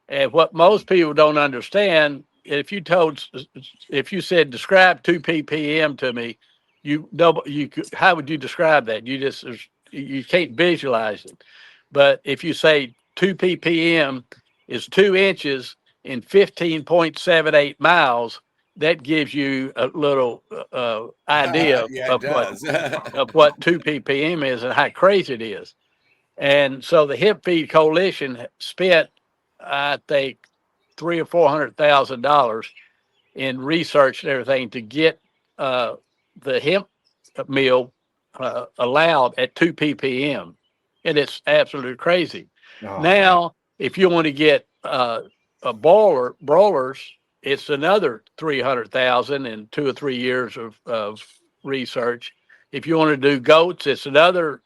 And what most people don't understand, if you said describe 2 ppm to me, how would you describe that? You can't visualize it. But if you say 2 ppm is 2 inches in 15.78 miles, that gives you a little idea Yeah, it does. of what 2 ppm is and how crazy it is. And so the Hemp Feed Coalition spent, I think, $300,000 or $400,000 in research and everything to get the hemp meal allowed at 2 ppm, and it's absolutely crazy. Oh, Now, if you want to get a broilers, it's another 300,000 in 2 or 3 years of research. If you want to do goats, it's another.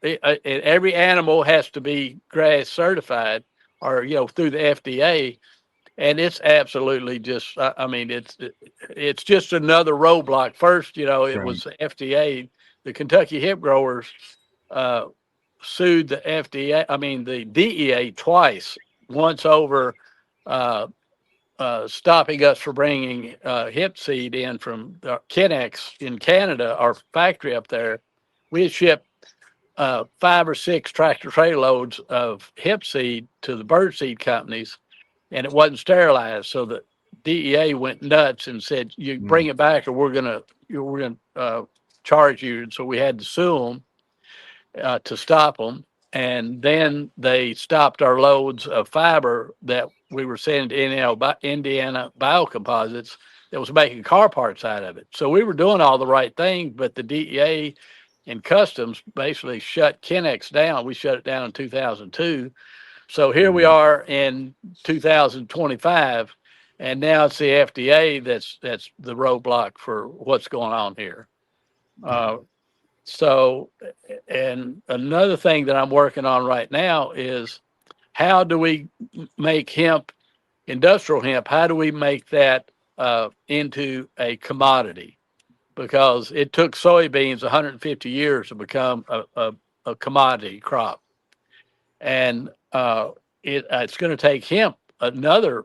Every animal has to be grass certified, or through the FDA, and it's absolutely just. I mean, it's just another roadblock. First, it right. was the FDA, the Kentucky hemp growers sued the FDA. I mean, the DEA twice. Once over stopping us for bringing hemp seed in from Kennex in Canada, our factory up there. We had shipped 5 or 6 tractor trailer loads of hemp seed to the bird seed companies, and it wasn't sterilized. So the DEA went nuts and said, "You bring it back, or we're gonna charge you." And so we had to sue them to stop them. And then they stopped our loads of fiber that we were sending to Indiana Biocomposites that was making car parts out of it. So we were doing all the right things, but the DEA and Customs basically shut Kennex down. We shut it down in 2002. So here we are in 2025, and now it's the FDA that's the roadblock for what's going on here. So, and another thing that I'm working on right now is how do we make hemp, industrial hemp, how do we make that into a commodity? Because it took soybeans 150 years to become a commodity crop. And it's going to take hemp another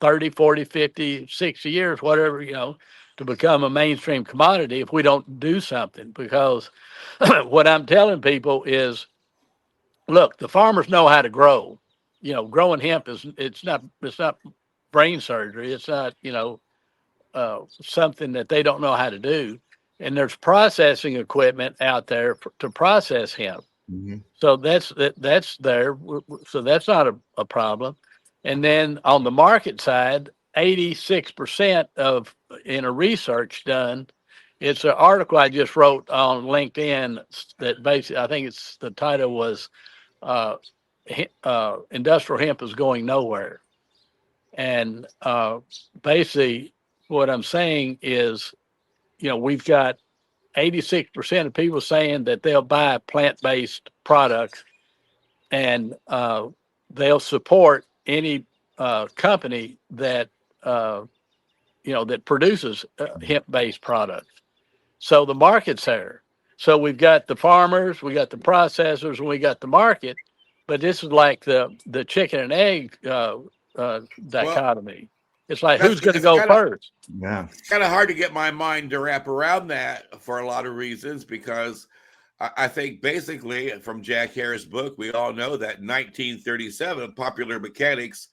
30, 40, 50, 60 years, whatever, to become a mainstream commodity if we don't do something. Because what I'm telling people is, look, the farmers know how to grow. Growing hemp it's not brain surgery. It's not, something that they don't know how to do. And there's processing equipment out there to process hemp. Mhm. So that's there. So that's not a problem. And then on the market side, 86% in a research done, it's an article I just wrote on LinkedIn that basically, I think the title was Industrial Hemp is Going Nowhere. And basically what I'm saying is, we've got 86% of people saying that they'll buy plant-based products, and they'll support any company that that produces hemp-based products. So the market's there. So we've got the farmers, we got the processors, and we got the market. But this is like the chicken and egg Well, dichotomy. It's like that's who's going to it's go kind of first? Yeah. it's kind of hard to get my mind to wrap around that for a lot of reasons because I think basically from Jack Harris' book, we all know that 1937 Popular Mechanics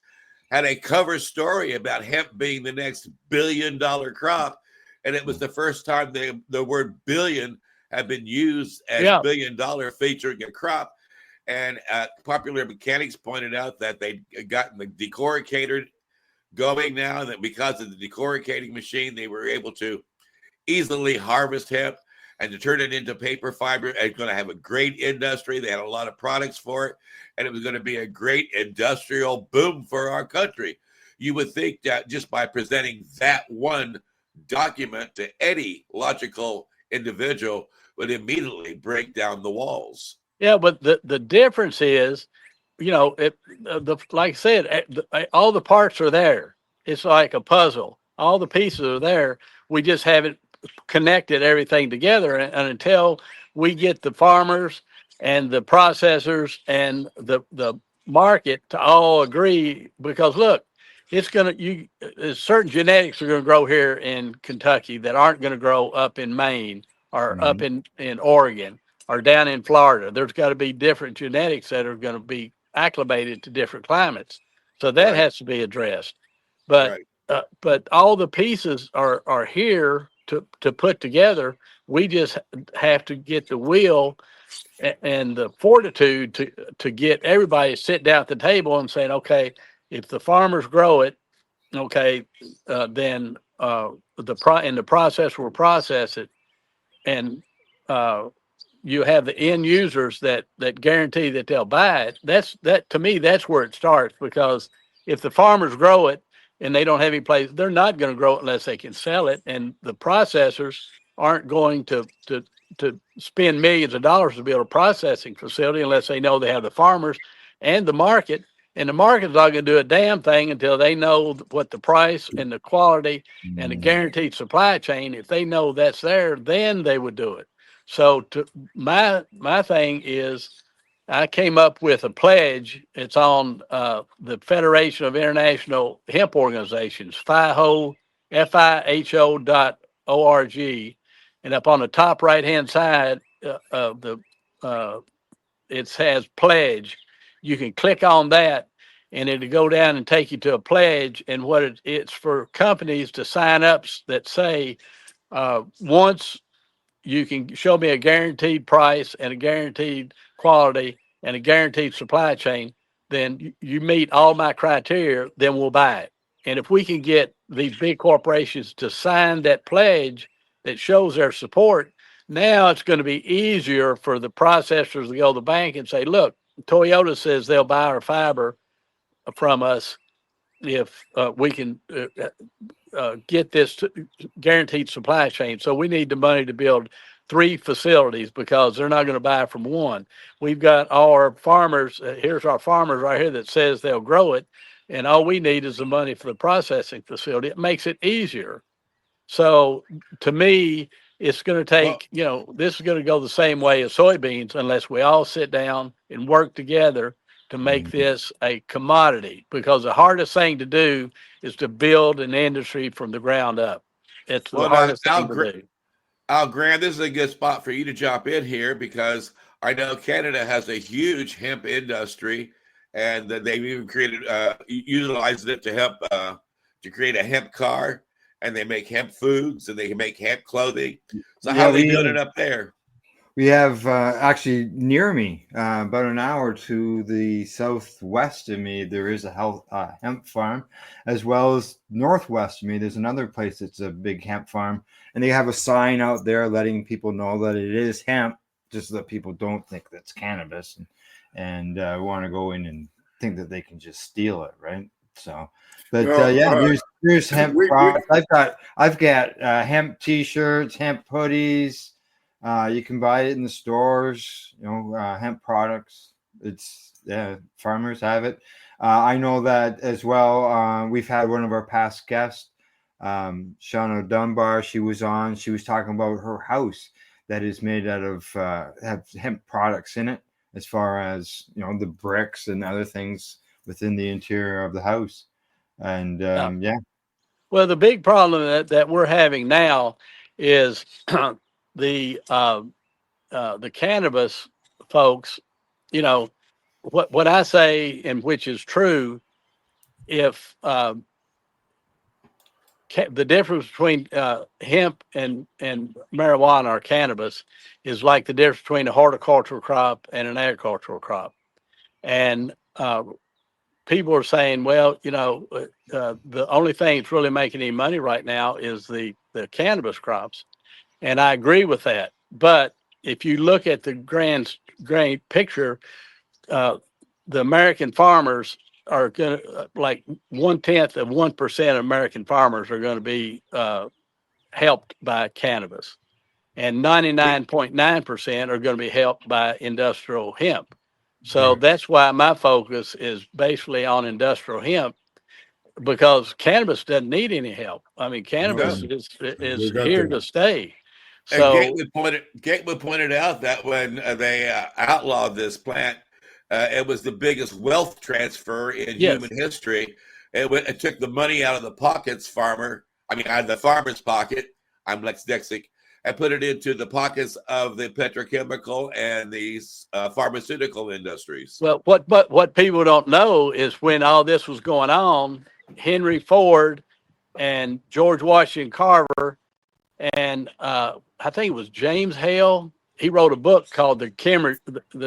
had a cover story about hemp being the next $1 billion crop. And it was the first time the word billion had been used as Yeah. $1 billion featuring a crop. And Popular Mechanics pointed out that they'd gotten the decorticator going now, that because of the decorticating machine, they were able to easily harvest hemp and to turn it into paper fiber. And it's going to have a great industry. They had a lot of products for it, and it was going to be a great industrial boom for our country. You would think that just by presenting that one document to any logical individual would immediately break down the walls. Yeah, but the difference is, like I said, all the parts are there. It's like a puzzle. All the pieces are there. We just haven't connected everything together, and until we get the farmers and the processors and the market to all agree, because look, there's certain genetics are going to grow here in Kentucky that aren't going to grow up in Maine or up in Oregon or down in Florida. There's got to be different genetics that are going to be acclimated to different climates. So that Right. has to be addressed. But Right. but all the pieces are here to put together. We just have to get the will and the fortitude to get everybody to sit down at the table and saying, okay, if the farmers grow it, okay, then the process will process it, and you have the end users that guarantee that they'll buy it. That to me, that's where it starts, because if the farmers grow it and they don't have any place, they're not going to grow it unless they can sell it, and the processors aren't going to spend millions of dollars to build a processing facility unless they know they have the farmers and the market. And the market's not going to do a damn thing until they know what the price and the quality and the guaranteed supply chain. If they know that's there, then they would do it. So my thing is, I came up with a pledge. It's on the Federation of International Hemp Organizations, FIHO, FIHO.org, and up on the top right hand side of the it has pledge. You can click on that, and it'll go down and take you to a pledge. And what it's for companies to sign up that say, once you can show me a guaranteed price and a guaranteed quality and a guaranteed supply chain, then you meet all my criteria, then we'll buy it. And if we can get these big corporations to sign that pledge that shows their support, now it's going to be easier for the processors to go to the bank and say, look, Toyota says they'll buy our fiber from us if we can get this guaranteed supply chain. So we need the money to build 3 facilities because they're not going to buy from one. We've got our farmers. Here's our farmers right here that says they'll grow it. And all we need is the money for the processing facility. It makes it easier. So to me, it's going to take, this is going to go the same way as soybeans unless we all sit down and work together to make this a commodity, because the hardest thing to do is to build an industry from the ground up. It's the hardest thing to do. Al Grant, this is a good spot for you to jump in here because I know Canada has a huge hemp industry, and that they've even utilized it to help to create a hemp car, and they make hemp foods and they can make hemp clothing. So how are they doing it up there? We have actually near me, about an hour to the southwest of me, there is a hemp farm, as well as northwest of me, there's another place that's a big hemp farm, and they have a sign out there letting people know that it is hemp, just so that people don't think that's cannabis and want to go in and think that they can just steal it, right? So, but there's hemp products. I've got hemp T-shirts, hemp hoodies. You can buy it in the stores, hemp products. Farmers have it. I know that as well. We've had one of our past guests, Shauna Dunbar. She was on. She was talking about her house that is made out of have hemp products in it, as far as the bricks and other things within the interior of the house. And yeah. Well, the big problem that we're having now is the cannabis folks. What I say, and which is true, if the difference between hemp and marijuana or cannabis is like the difference between a horticultural crop and an agricultural crop. And people are saying, well, the only thing that's really making any money right now is the cannabis crops. And I agree with that. But if you look at the grand picture, the American farmers are going to, like 0.1% of American farmers are going to be helped by cannabis, and 99.9% are going to be helped by industrial hemp. So that's why my focus is basically on industrial hemp, because cannabis doesn't need any help. I mean, cannabis is here to stay. And So Gateway pointed out that when they outlawed this plant, it was the biggest wealth transfer in human history. It took the money out of the out of the farmer's pocket. I'm dyslexic. And put it into the pockets of the petrochemical and the pharmaceutical industries. Well, what people don't know is when all this was going on, Henry Ford and George Washington Carver and I think it was James Hale. He wrote a book called The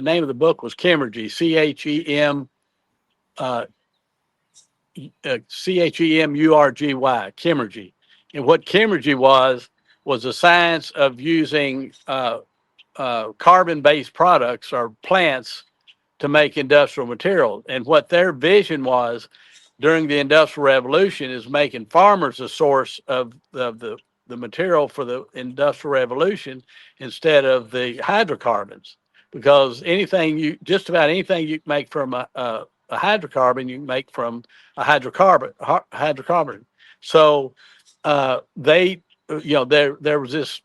name of the book was Chemergy, Chemurgy, Chemergy. And what Chemergy was the science of using carbon-based products or plants to make industrial material. And what their vision was during the Industrial Revolution is making farmers a source of the material for the Industrial Revolution instead of the hydrocarbons. Because just about anything you can make from a hydrocarbon, you can make from a hydrocarbon. So there was this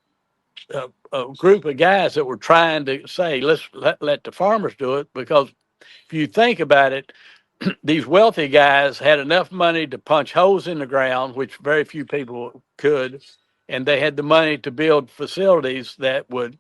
a group of guys that were trying to say, let's let the farmers do it, because if you think about it, these wealthy guys had enough money to punch holes in the ground, which very few people could, and they had the money to build facilities that would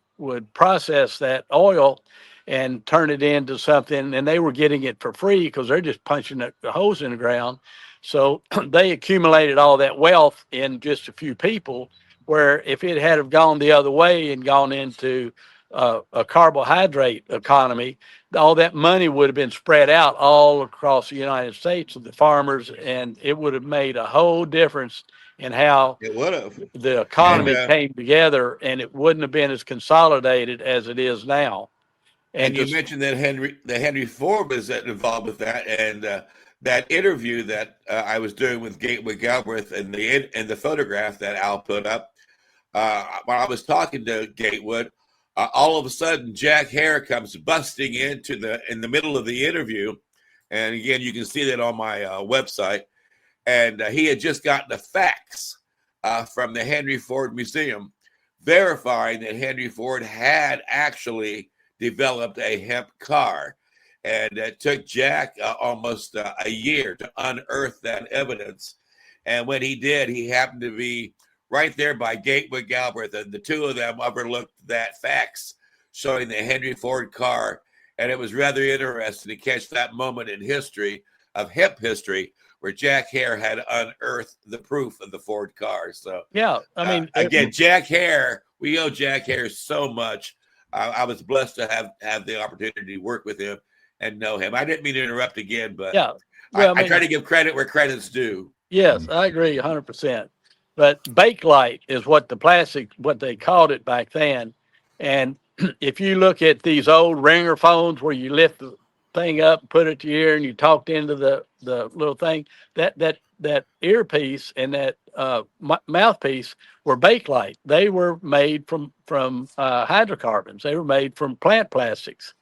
process that oil and turn it into something, and they were getting it for free because they're just punching the holes in the ground. So they accumulated all that wealth in just a few people, where if it had have gone the other way and gone into a carbohydrate economy, all that money would have been spread out all across the United States of the farmers, and it would have made a whole difference in how it would have the economy came together, and it wouldn't have been as consolidated as it is now. And you mentioned that Henry Ford was involved with that, and that interview that I was doing with Gateway Galbraith and the photograph that Al put up, when I was talking to Gatewood, all of a sudden Jack Hare comes busting in the middle of the interview, and again you can see that on my website. And he had just gotten the facts from the Henry Ford Museum, verifying that Henry Ford had actually developed a hemp car. And it took Jack almost a year to unearth that evidence. And when he did, he happened to be right there by Gateway Galbraith, and the two of them overlooked that facts showing the Henry Ford car. And it was rather interesting to catch that moment in history of hemp history, where Jack Hare had unearthed the proof of the Ford car. So yeah, I mean, again, Jack Hare, we owe Jack Hare so much. I was blessed to have the opportunity to work with him and know him. I didn't mean to interrupt again, but yeah, well, I try to give credit where credit's due. Yes, I agree 100%. But Bakelite is what they called it back then. And if you look at these old ringer phones where you lift the thing up, put it to your ear, and you talked into the little thing, that earpiece and that mouthpiece were Bakelite. They were made from hydrocarbons. They were made from plant plastics.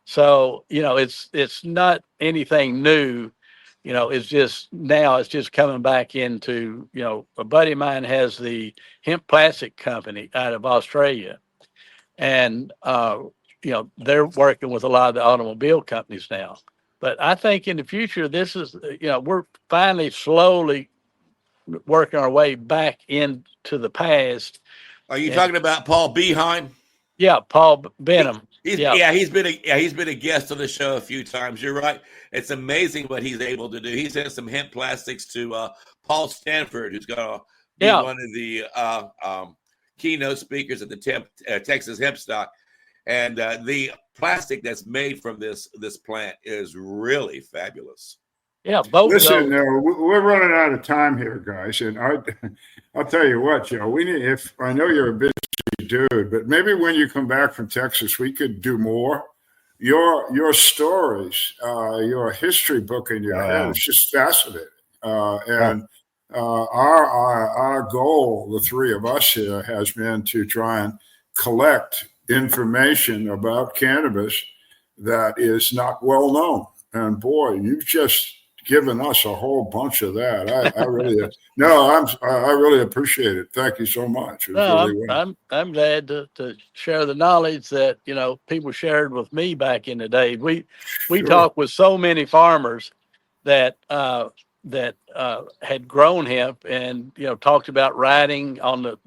So it's not anything new. It's just coming back into, a buddy of mine has the hemp plastic company out of Australia. and they're working with a lot of the automobile companies now. But I think in the future, this is we're finally slowly working our way back into the past. Are you talking about Paul Beheim? Yeah, Paul Benham. He's been a guest on the show a few times. You're right. It's amazing what he's able to do. He sent some hemp plastics to Paul Stanford, who's going to be one of the keynote speakers at the Texas Hemp Stock. And the plastic that's made from this plant is really fabulous. Yeah, both. Listen, we're running out of time here, guys, and I'll tell you what, Joe. We need. If I know you're a busy dude, but maybe when you come back from Texas, we could do more. Your stories, your history book in your head is just fascinating. And our goal, the three of us here, has been to try and collect information about cannabis that is not well known. And boy, you've just given us a whole bunch of that. I really appreciate it. Thank you so much. I'm glad to share the knowledge that people shared with me back in the day. We talked with so many farmers that had grown hemp, and talked about riding on in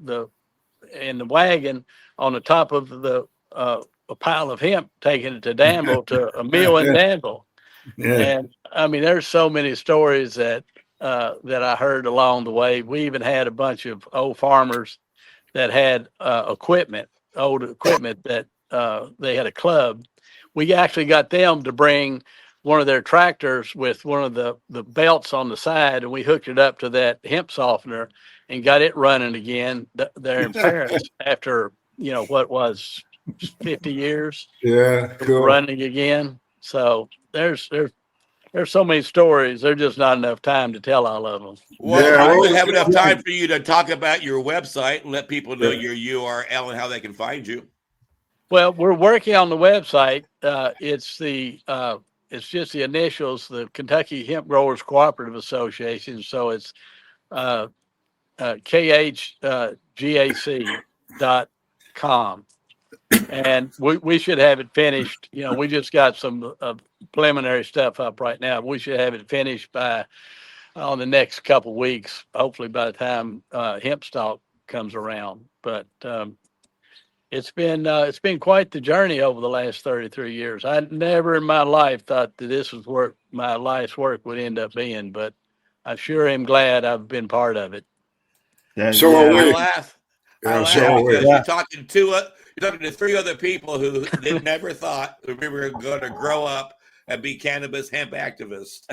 the wagon on the top of a pile of hemp, taking it to Danville to a mill in Danville. Yeah. And I mean, there's so many stories that I heard along the way. We even had a bunch of old farmers that had old equipment that they had a club. We actually got them to bring one of their tractors with one of the belts on the side, and we hooked it up to that hemp softener and got it running again there in Paris after, what was 50 years. Yeah, cool. Running again. So there's so many stories. There's just not enough time to tell all of them. Well, I would have enough time for you to talk about your website and let people know your URL and how they can find you. Well, we're working on the website. It's just the initials, the Kentucky Hemp Growers Cooperative Association. So it's khgac.com. And we should have it finished. We just got some preliminary stuff up right now. We should have it finished on the next couple of weeks, hopefully by the time hemp stock comes around. But it's been quite the journey over the last 33 years. I never in my life thought that this was what my life's work would end up being, but I sure am glad I've been part of it. I laugh. You're talking to three other people who never thought we were going to grow up and be cannabis hemp activists.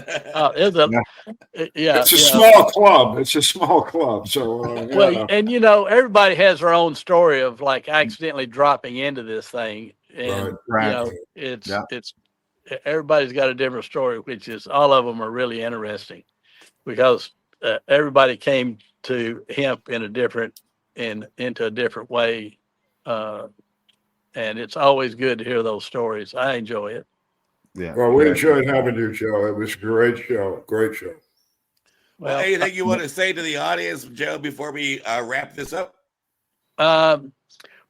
It's a small club. It's a small club. So well, and everybody has their own story of like accidentally dropping into this thing, and it's everybody's got a different story, which is all of them are really interesting because everybody came to hemp into a different way. And it's always good to hear those stories. I enjoy it. Yeah. Well, we enjoyed having you, Joe. It was a great show. Great show. Well, anything you want to say to the audience, Joe, before we wrap this up? Well,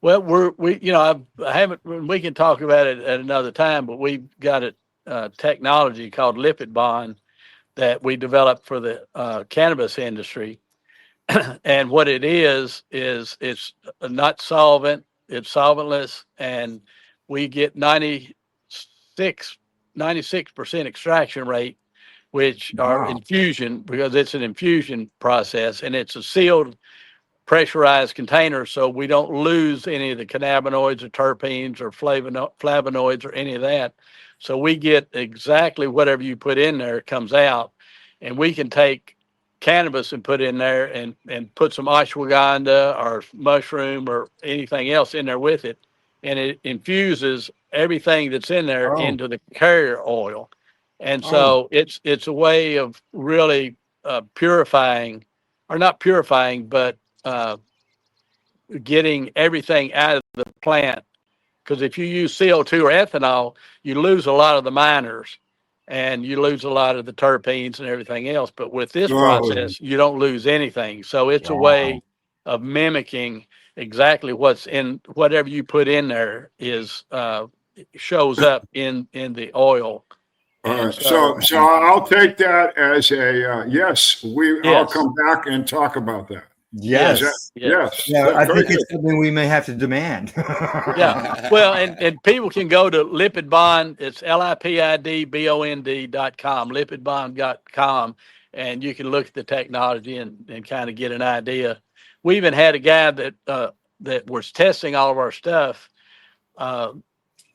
I haven't. We can talk about it at another time, but we've got a technology called lipid bond that we developed for the cannabis industry. And what it is it's not solvent, it's solventless, and we get 96% extraction rate, which are infusion, because it's an infusion process, and it's a sealed, pressurized container, so we don't lose any of the cannabinoids or terpenes or flavonoids or any of that. So we get exactly whatever you put in there comes out, and we can take cannabis and put in there and put some ashwagandha or mushroom or anything else in there with it, and it infuses everything that's in there into the carrier oil. And so it's a way of really purifying, or not purifying, but getting everything out of the plant, because if you use CO2 or ethanol, you lose a lot of the minors and you lose a lot of the terpenes and everything else. But with this process, you don't lose anything. So it's a way of mimicking exactly what's in whatever you put in there is shows up in the oil. All And right. So I'll take that as a yes. I'll yes, come back and talk about that. Yes. yes. Yes. Yeah, I Very think it's something we may have to demand. Yeah. Well, and people can go to Lipid Bond. It's LIPIDBOND.com, lipidbond.com, and you can look at the technology and kind of get an idea. We even had a guy that was testing all of our stuff.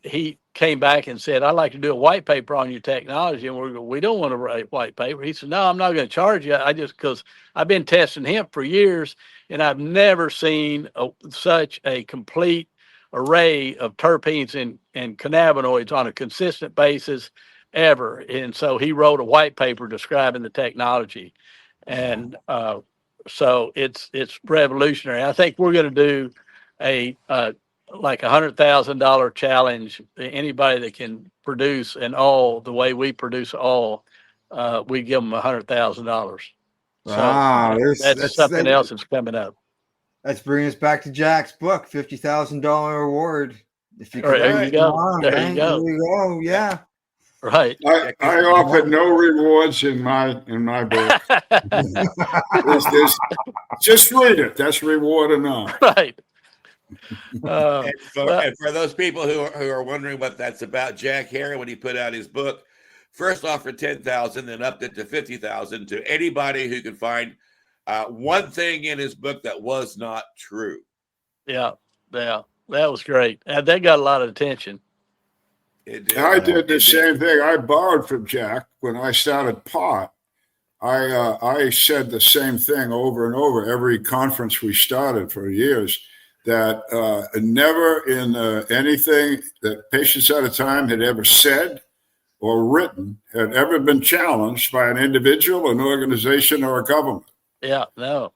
He came back and said, "I'd like to do a white paper on your technology." And we don't want to write white paper. He said, "No, I'm not going to charge you. Because I've been testing hemp for years, and I've never seen such a complete array of terpenes and cannabinoids on a consistent basis ever." And so he wrote a white paper describing the technology. And so it's revolutionary. I think we're going to do a like $100,000 challenge. Anybody that can produce an oil the way we produce oil, we give them $100,000. Wow, So that's something else that's coming up. Let's bring us back to Jack's book, $50,000 award. If you All right, there you go. There you go. There you go. Yeah. Right. I offer no rewards in my book. Just read it. That's reward enough. Right. And for those people who are wondering what that's about, Jack Herer, when he put out his book, first offered $10,000, then upped it to $50,000 to anybody who could find one thing in his book that was not true. Yeah, that was great. And they got a lot of attention. I did the same thing. I borrowed from Jack when I started pot. I said the same thing over and over every conference we started for years, that never in anything that Patients at a Time had ever said or written had ever been challenged by an individual, an organization, or a government. Yeah, no.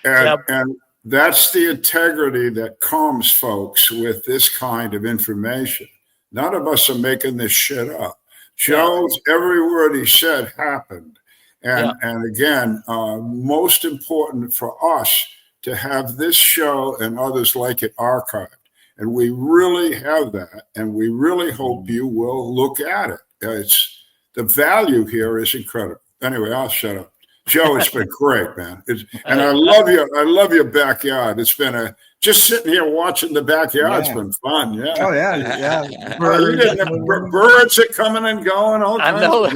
And that's the integrity that comes, folks, with this kind of information. None of us are making this shit up. Joe's every word he said happened. And again, most important for us to have this show and others like it archived. And we really have that. And we really hope you will look at it. The value here is incredible. Anyway, I'll shut up. Joe, it's been great, man. And I love your backyard. It's been just sitting here watching the backyard's been fun. Yeah. Oh yeah. Birds are coming and going. I know.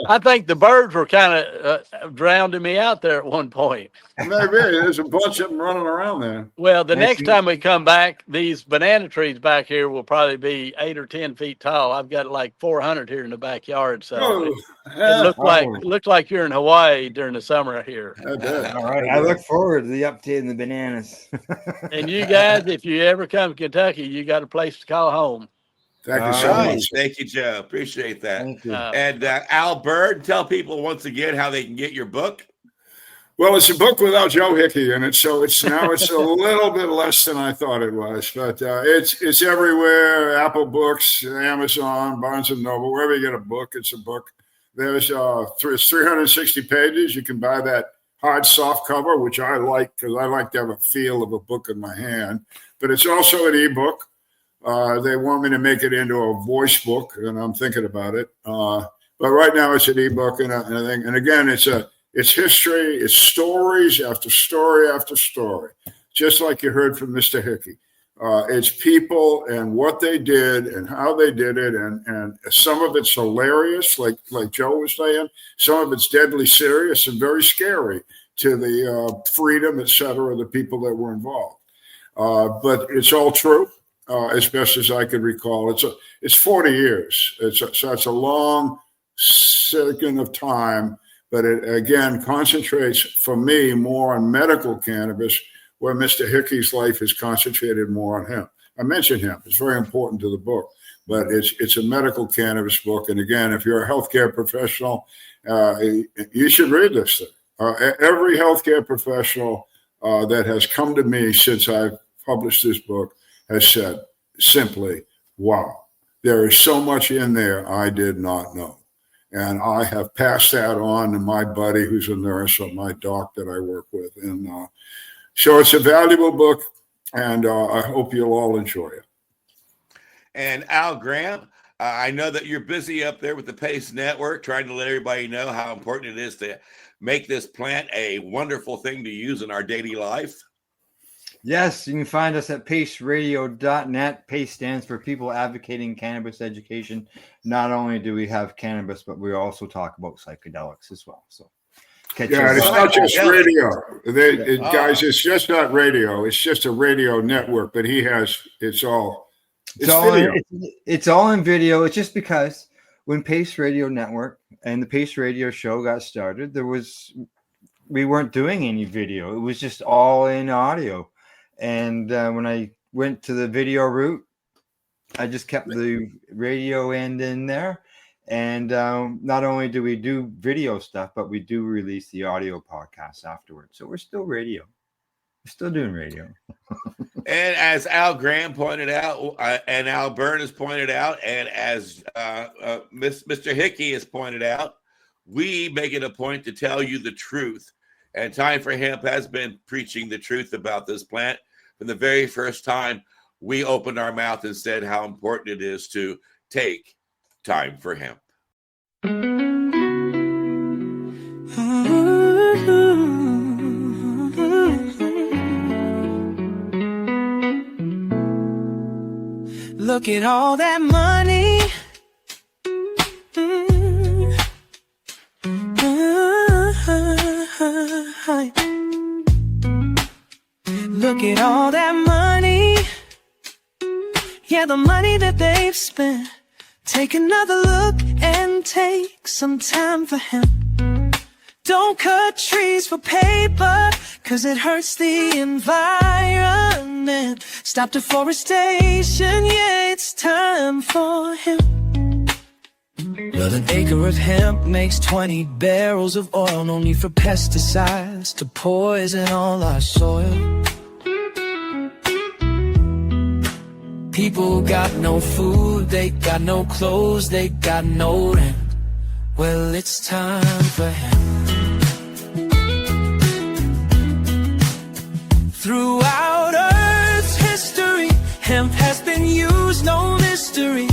I think the birds were kind of drowning me out there at one point. Maybe there's a bunch of them running around there. Well, the next time we come back, these banana trees back here will probably be 8 or 10 feet tall. I've got like 400 here in the backyard, so it looks like you're in Hawaii during the summer here. All right, I look forward to the update in the bananas. And you guys, if you ever come to Kentucky, you got a place to call home. Thank you so much. Thank you, Joe. Appreciate that. Thank you. And Al Byrne, tell people once again how they can get your book. Well, it's a book without Joe Hickey in it, so it's a little bit less than I thought it was. But it's everywhere: Apple Books, Amazon, Barnes and Noble, wherever you get a book, it's a book. There's 360 pages. You can buy that hard soft cover, which I like because I like to have a feel of a book in my hand. But it's also an ebook. They want me to make it into a voice book, and I'm thinking about it. But right now it's an ebook, and again, it's history, it's stories after story after story, just like you heard from Mr. Hickey. It's people and what they did and how they did it, and some of it's hilarious, like Joe was saying. Some of it's deadly serious and very scary to the freedom, et cetera, of the people that were involved. But it's all true, as best as I could recall. It's 40 years. So it's a long second of time. But it, again, concentrates for me more on medical cannabis, where Mr. Hickey's life is concentrated more on hemp. I mentioned hemp. It's very important to the book, but it's a medical cannabis book. And again, if you're a healthcare professional, you should read this thing. Every healthcare professional that has come to me since I've published this book has said simply, wow, there is so much in there I did not know. And I have passed that on to my buddy who's a nurse or my doc that I work with. And So it's a valuable book, and I hope you'll all enjoy it. And Al Graham, I know that you're busy up there with the PACE Network, trying to let everybody know how important it is to make this plant a wonderful thing to use in our daily life. Yes, you can find us at paceradio.net. PACE stands for People Advocating Cannabis Education. Not only do we have cannabis, but we also talk about psychedelics as well. So, and it's not just radio. Guys, it's just not radio. It's just a radio network, but it's all video. It's all in video. It's just because when PACE Radio Network and the PACE Radio Show got started, we weren't doing any video. It was just all in audio. And when I went to the video route, I just kept the radio end in there. And not only do we do video stuff, but we do release the audio podcasts afterwards. So we're still radio. We're still doing radio. And as Al Graham pointed out, and Al Byrne has pointed out, and as Mr. Hickey has pointed out, we make it a point to tell you the truth. And Time for Hemp has been preaching the truth about this plant from the very first time we opened our mouth and said how important it is to take time for hemp. Look at all that money. Look at all that money. Yeah, the money that they've spent. Take another look and take some time for hemp. Don't cut trees for paper, 'cause it hurts the environment. Stop deforestation, yeah, it's time for hemp. Well, an acre of hemp makes 20 barrels of oil. No need for pesticides to poison all our soil. People got no food, they got no clothes, they got no rent. Well, it's time for hemp. Throughout Earth's history, hemp has been used, no mystery.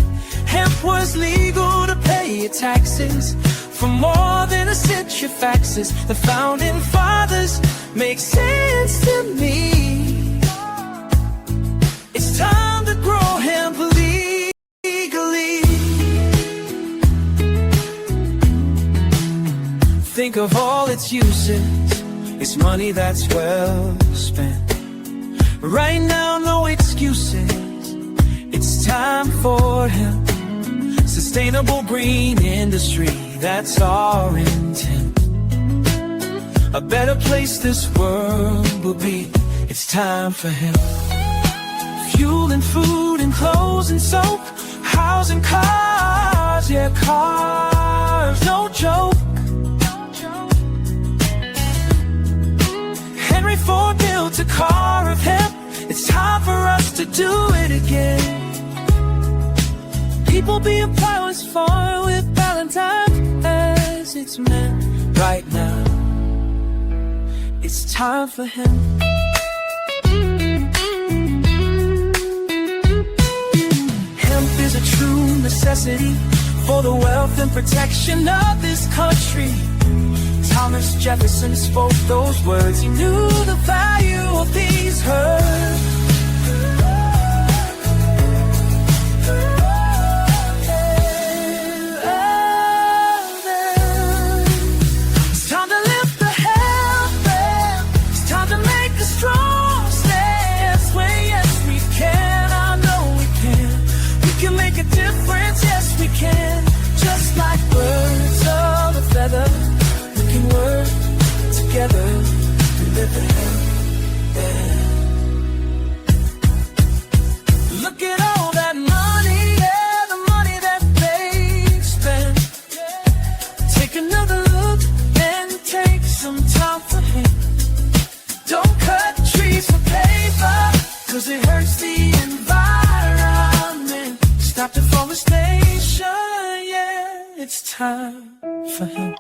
Hemp was legal to pay your taxes for more than a century. Faxes, the founding fathers make sense to me. It's time to grow hemp legally. Think of all its uses, it's money that's well spent. Right now, no excuses, it's time for hemp. Sustainable green industry, that's our intent. A better place this world will be, it's time for hemp. Fuel and food and clothes and soap, housing, cars, yeah, cars, no joke. Henry Ford built a car of hemp. It's time for us to do it again. People being flowers far with Valentine as it's meant. Right now, it's time for hemp. Hemp is a true necessity for the wealth and protection of this country. Thomas Jefferson spoke those words. He knew the value of these herbs. It's time to lift the hemp. It's time to make a strong stance. Well, yes, we can. I know we can. We can make a difference. Yes, we can. Just like birds of a feather, work together to live the hemp. Look at all that money, yeah, the money that they spent. Take another look and take some time for hemp. Don't cut trees for paper, 'cause it hurts the environment. Stop deforestation, yeah, it's time for hemp.